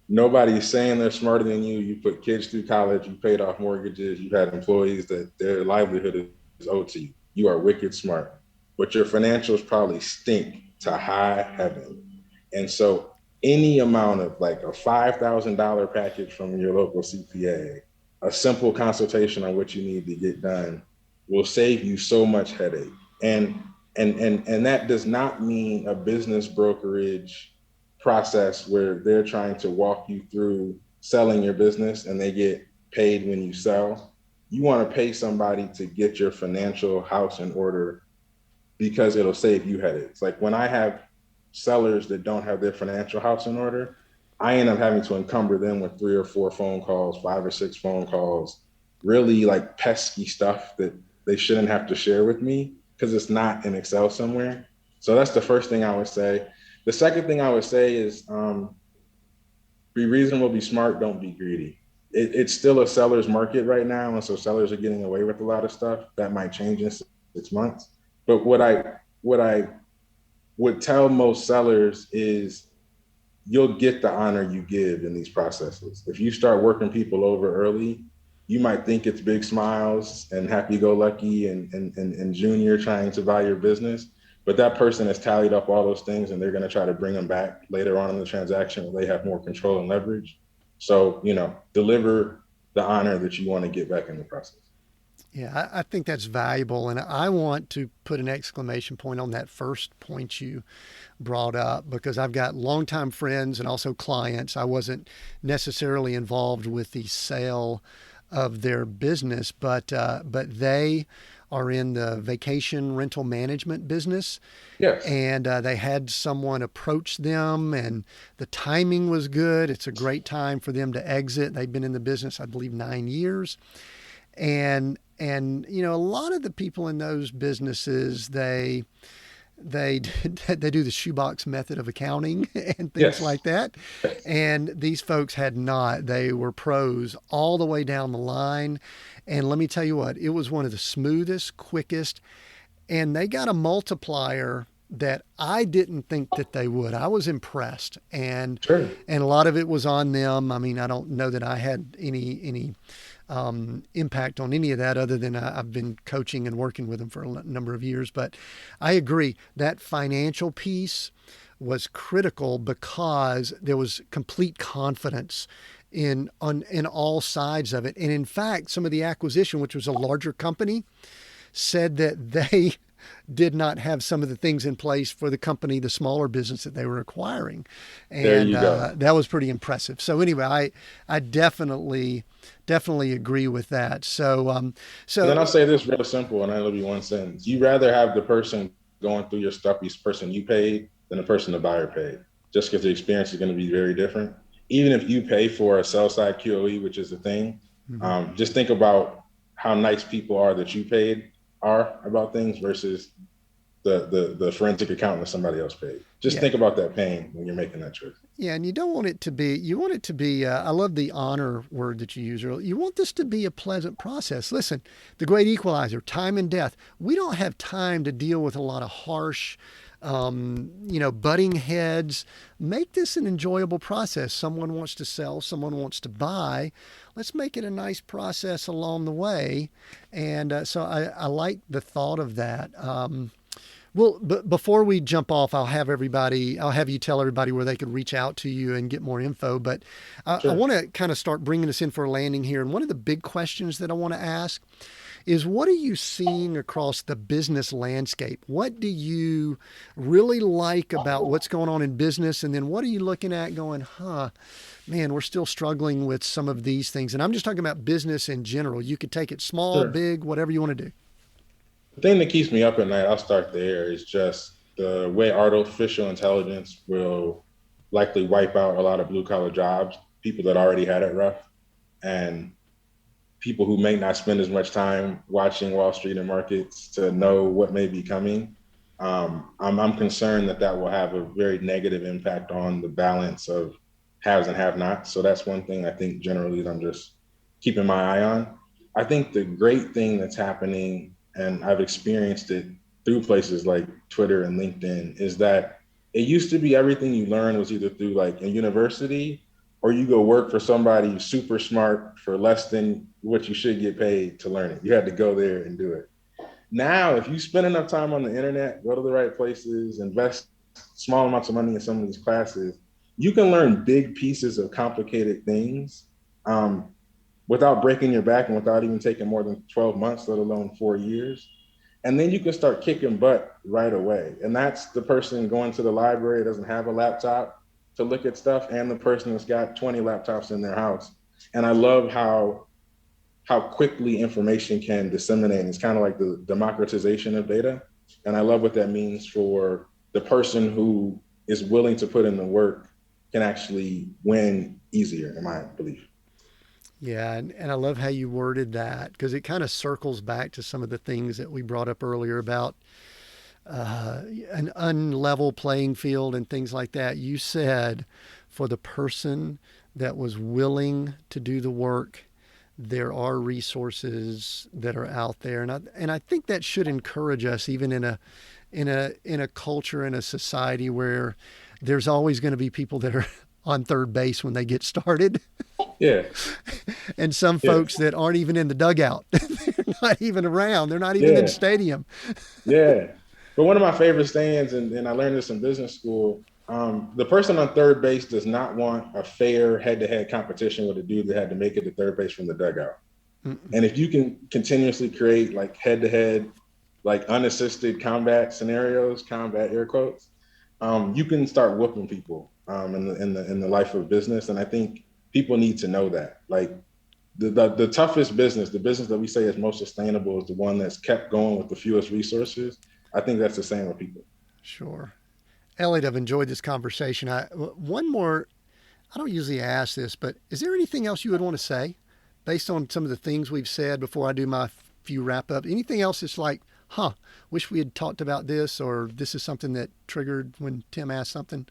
Nobody's saying they're smarter than you. You put kids through college, you paid off mortgages, you've had employees that their livelihood is owed to you. You are wicked smart, but your financials probably stink to high heaven. And so any amount of like a $5,000 package from your local CPA, a simple consultation on what you need to get done, will save you so much headache. And that does not mean a business brokerage process where they're trying to walk you through selling your business and they get paid when you sell. You want to pay somebody to get your financial house in order, because it'll save you headaches. Like when I have sellers that don't have their financial house in order, I end up having to encumber them with 3 or 4 phone calls, 5 or 6 phone calls, really like pesky stuff that they shouldn't have to share with me because it's not in Excel somewhere. So that's the first thing I would say. The second thing I would say is be reasonable, be smart, don't be greedy. It's still a seller's market right now, and so sellers are getting away with a lot of stuff. That might change in 6 months. But what I would tell most sellers is you'll get the honor you give in these processes. If you start working people over early, you might think it's big smiles and happy-go-lucky and junior trying to buy your business, but that person has tallied up all those things and they're going to try to bring them back later on in the transaction where they have more control and leverage. So, deliver the honor that you want to get back in the process. Yeah, I think that's valuable. And I want to put an exclamation point on that first point you brought up, because I've got longtime friends and also clients. I wasn't necessarily involved with the sale of their business, but they are in the vacation rental management business. Yes. And they had someone approach them, and the timing was good. It's a great time for them to exit. They've been in the business, I believe, 9 years. And a lot of the people in those businesses, they do the shoebox method of accounting and things Yes. like that. And these folks had not. They were pros all the way down the line. And let me tell you what, it was one of the smoothest, quickest, and they got a multiplier that I didn't think that they would. I was impressed, and Sure. a lot of it was on them. I mean, I don't know that I had any impact on any of that other than I've been coaching and working with them for a number of years. But I agree that financial piece was critical because there was complete confidence in all sides of it. And in fact, some of the acquisition, which was a larger company, said that they did not have some of the things in place for the company, the smaller business that they were acquiring. There And you go. that was pretty impressive. So anyway, I definitely agree with that. And then I'll So say this real simple, and it'll be one sentence. You rather have the person going through your stuff, the person you paid, than the person the buyer paid, just because the experience is going to be very different. Even if you pay for a sell side QOE, which is the thing, mhm. just think about how nice people are that you paid are about things versus the forensic accountant that somebody else paid. Just Yeah. think about that pain when you're making that choice. Yeah, and you don't want it to be, you want it to be, I love the honor word that you use earlier. You want this to be a pleasant process. Listen, the great equalizer, time and death. We don't have time to deal with a lot of harsh, butting heads. Make this an enjoyable process. Someone wants to sell, someone wants to buy. Let's make it a nice process along the way. And so I like the thought of that. Well, but before we jump off, I'll have you tell everybody where they could reach out to you and get more info. But I Sure. want to kind of start bringing us in for a landing here. And one of the big questions that I want to ask is, what are you seeing across the business landscape? What do you really like about what's going on in business? And then what are you looking at going, man, we're still struggling with some of these things. And I'm just talking about business in general. You could take it small, Sure. big, whatever you want to do. The thing that keeps me up at night, I'll start there, is just the way artificial intelligence will likely wipe out a lot of blue collar jobs, people that already had it rough, and people who may not spend as much time watching Wall Street and markets to know what may be coming. I'm concerned that that will have a very negative impact on the balance of haves and have nots. So that's one thing I think generally that I'm just keeping my eye on. I think the great thing that's happening, and I've experienced it through places like Twitter and LinkedIn, is that it used to be everything you learned was either through like a university or you go work for somebody super smart for less than what you should get paid to learn it. You had to go there and do it. Now, if you spend enough time on the internet, go to the right places, invest small amounts of money in some of these classes, you can learn big pieces of complicated things um, without breaking your back and without even taking more than 12 months, let alone 4 years. And then you can start kicking butt right away. And that's the person going to the library, doesn't have a laptop to look at stuff, and the person that's got 20 laptops in their house. And I love how quickly information can disseminate. It's kind of like the democratization of data. And I love what that means for the person who is willing to put in the work can actually win easier, in my belief. Yeah, and I love how you worded that because it kind of circles back to some of the things that we brought up earlier about an unlevel playing field and things like that. You said for the person that was willing to do the work, there are resources that are out there, and I think that should encourage us, even in a culture, in a society where there's always going to be people that are on third base when they get started. Yeah, And some yeah, folks that aren't even in the dugout. They're not even around. They're not even in yeah, stadium. yeah. But one of my favorite sayings, and I learned this in business school, the person on third base does not want a fair head-to-head competition with a dude that had to make it to third base from the dugout. Mm-mm. And if you can continuously create like head-to-head, like unassisted combat scenarios, combat air quotes, you can start whooping people in the life of business. And I think people need to know that. Like the toughest business, the business that we say is most sustainable, is the one that's kept going with the fewest resources. I think that's the same with people. Sure. Elliot, I've enjoyed this conversation. One more, I don't usually ask this, but is there anything else you would want to say based on some of the things we've said before I do my few wrap up? Anything else that's like, wish we had talked about this, or this is something that triggered when Tim asked something?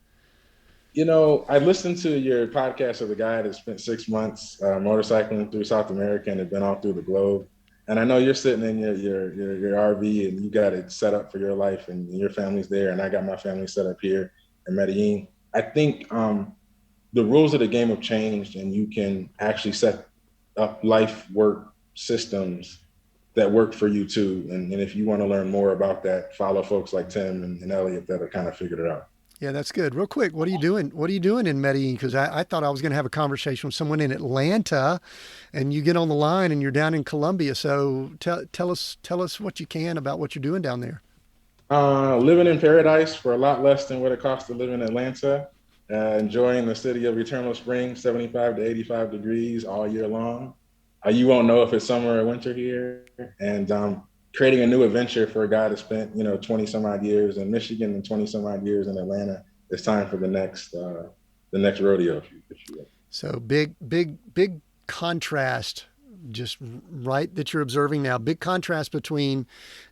I listened to your podcast of the guy that spent 6 months motorcycling through South America and had been all through the globe. And I know you're sitting in your RV and you got it set up for your life and your family's there. And I got my family set up here in Medellin. I think the rules of the game have changed and you can actually set life work systems that work for you too. And if you want to learn more about that, follow folks like Tim and Elliot that have kind of figured it out. Yeah, that's good. Real quick, what are you doing? What are you doing in Medellin? Because I thought I was going to have a conversation with someone in Atlanta, and you get on the line and you're down in Colombia. So tell us what you can about what you're doing down there. Living in paradise for a lot less than what it costs to live in Atlanta. Enjoying the city of eternal spring, 75 to 85 degrees all year long. You won't know if it's summer or winter here. And creating a new adventure for a guy that spent, 20 some odd years in Michigan and 20 some odd years in Atlanta. It's time for the next rodeo, if you will. So big contrast, just right that you're observing now. Big contrast between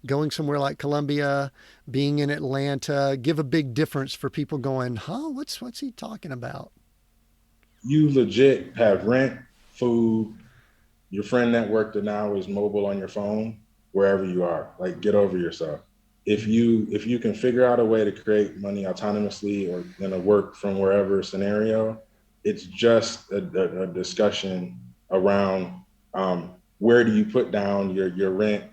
going somewhere like Colombia, being in Atlanta. Give a big difference for people going, huh? What's he talking about? You legit have rent, food. Your friend network that now is mobile on your phone, wherever you are. Like, get over yourself. If you can figure out a way to create money autonomously or in a work from wherever scenario, it's just a discussion around where do you put down your rent,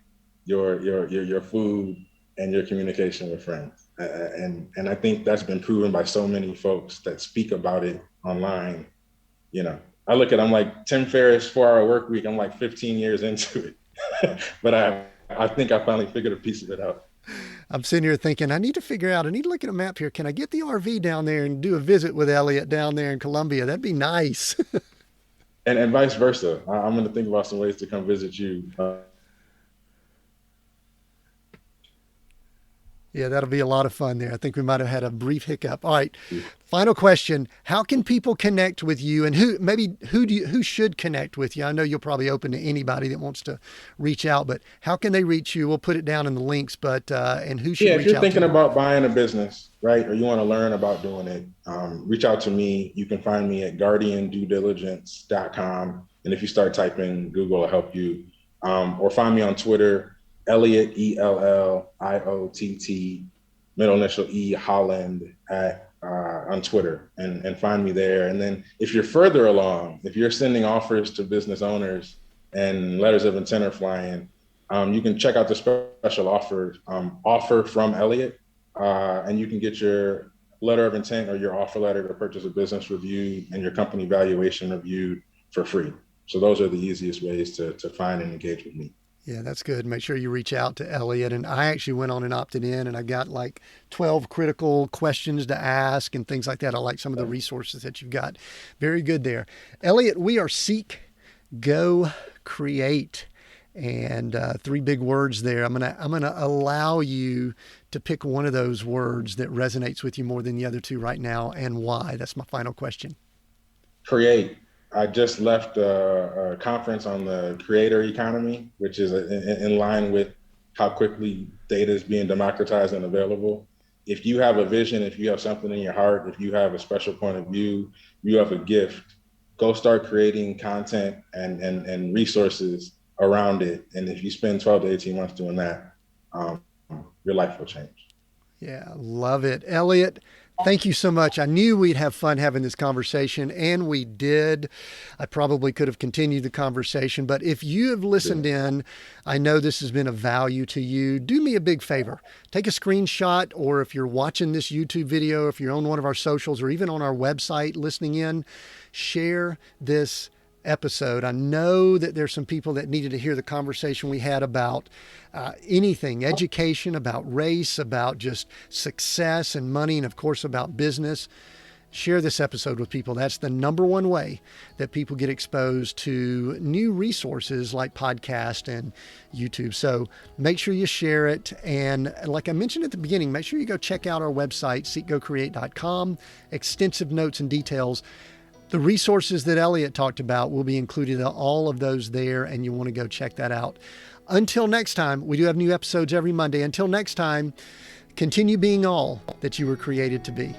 your food, and your communication with friends. And I think that's been proven by so many folks that speak about it online. I look at, I'm like, Tim Ferriss 4-Hour Work Week. I'm like 15 years into it, but I think I finally figured a piece of it out. I'm sitting here thinking, I need to look at a map here. Can I get the RV down there and do a visit with Elliot down there in Colombia? That'd be nice. And vice versa. I'm going to think about some ways to come visit you. Yeah, that'll be a lot of fun there. I think we might have had a brief hiccup. All right. Final question. How can people connect with you, and who should connect with you? I know you're probably open to anybody that wants to reach out, but how can they reach you? We'll put it down in the links, but and who should reach out to? If you're thinking about buying a business, right, or you want to learn about doing it, reach out to me. You can find me at guardianduediligence.com. And if you start typing, Google will help you. Or find me on Twitter, Elliot, Elliott, middle initial E, Holland, on Twitter, and find me there. And then if you're further along, if you're sending offers to business owners and letters of intent are flying, you can check out the special offer from Elliot, and you can get your letter of intent or your offer letter to purchase a business reviewed and your company valuation reviewed for free. So those are the easiest ways to find and engage with me. Yeah, that's good. Make sure you reach out to Elliot. And I actually went on and opted in, and I got like 12 critical questions to ask and things like that. I like some of the resources that you've got. Very good there. Elliot, we are Seek, Go, Create. And 3 big words there. I'm gonna allow you to pick one of those words that resonates with you more than the other 2 right now, and why. That's my final question. Create. I just left a conference on the creator economy, which is in line with how quickly data is being democratized and available. If you have a vision, if you have something in your heart, if you have a special point of view, you have a gift, go start creating content and resources around it. And if you spend 12 to 18 months doing that, your life will change. Yeah, love it. Elliot, thank you so much. I knew we'd have fun having this conversation, and we did. I probably could have continued the conversation, but if you have listened in, I know this has been of value to you. Do me a big favor. Take a screenshot, or if you're watching this YouTube video, if you're on one of our socials or even on our website listening in, share this episode. I know that there's some people that needed to hear the conversation we had about anything, education, about race, about just success and money, and of course about business. Share this episode with people. That's the number one way that people get exposed to new resources like podcast and YouTube. So make sure you share it. And like I mentioned at the beginning, make sure you go check out our website, seekgocreate.com, extensive notes and details. The resources that Elliot talked about will be included in all of those there, and you want to go check that out. Until next time, we do have new episodes every Monday. Until next time, continue being all that you were created to be.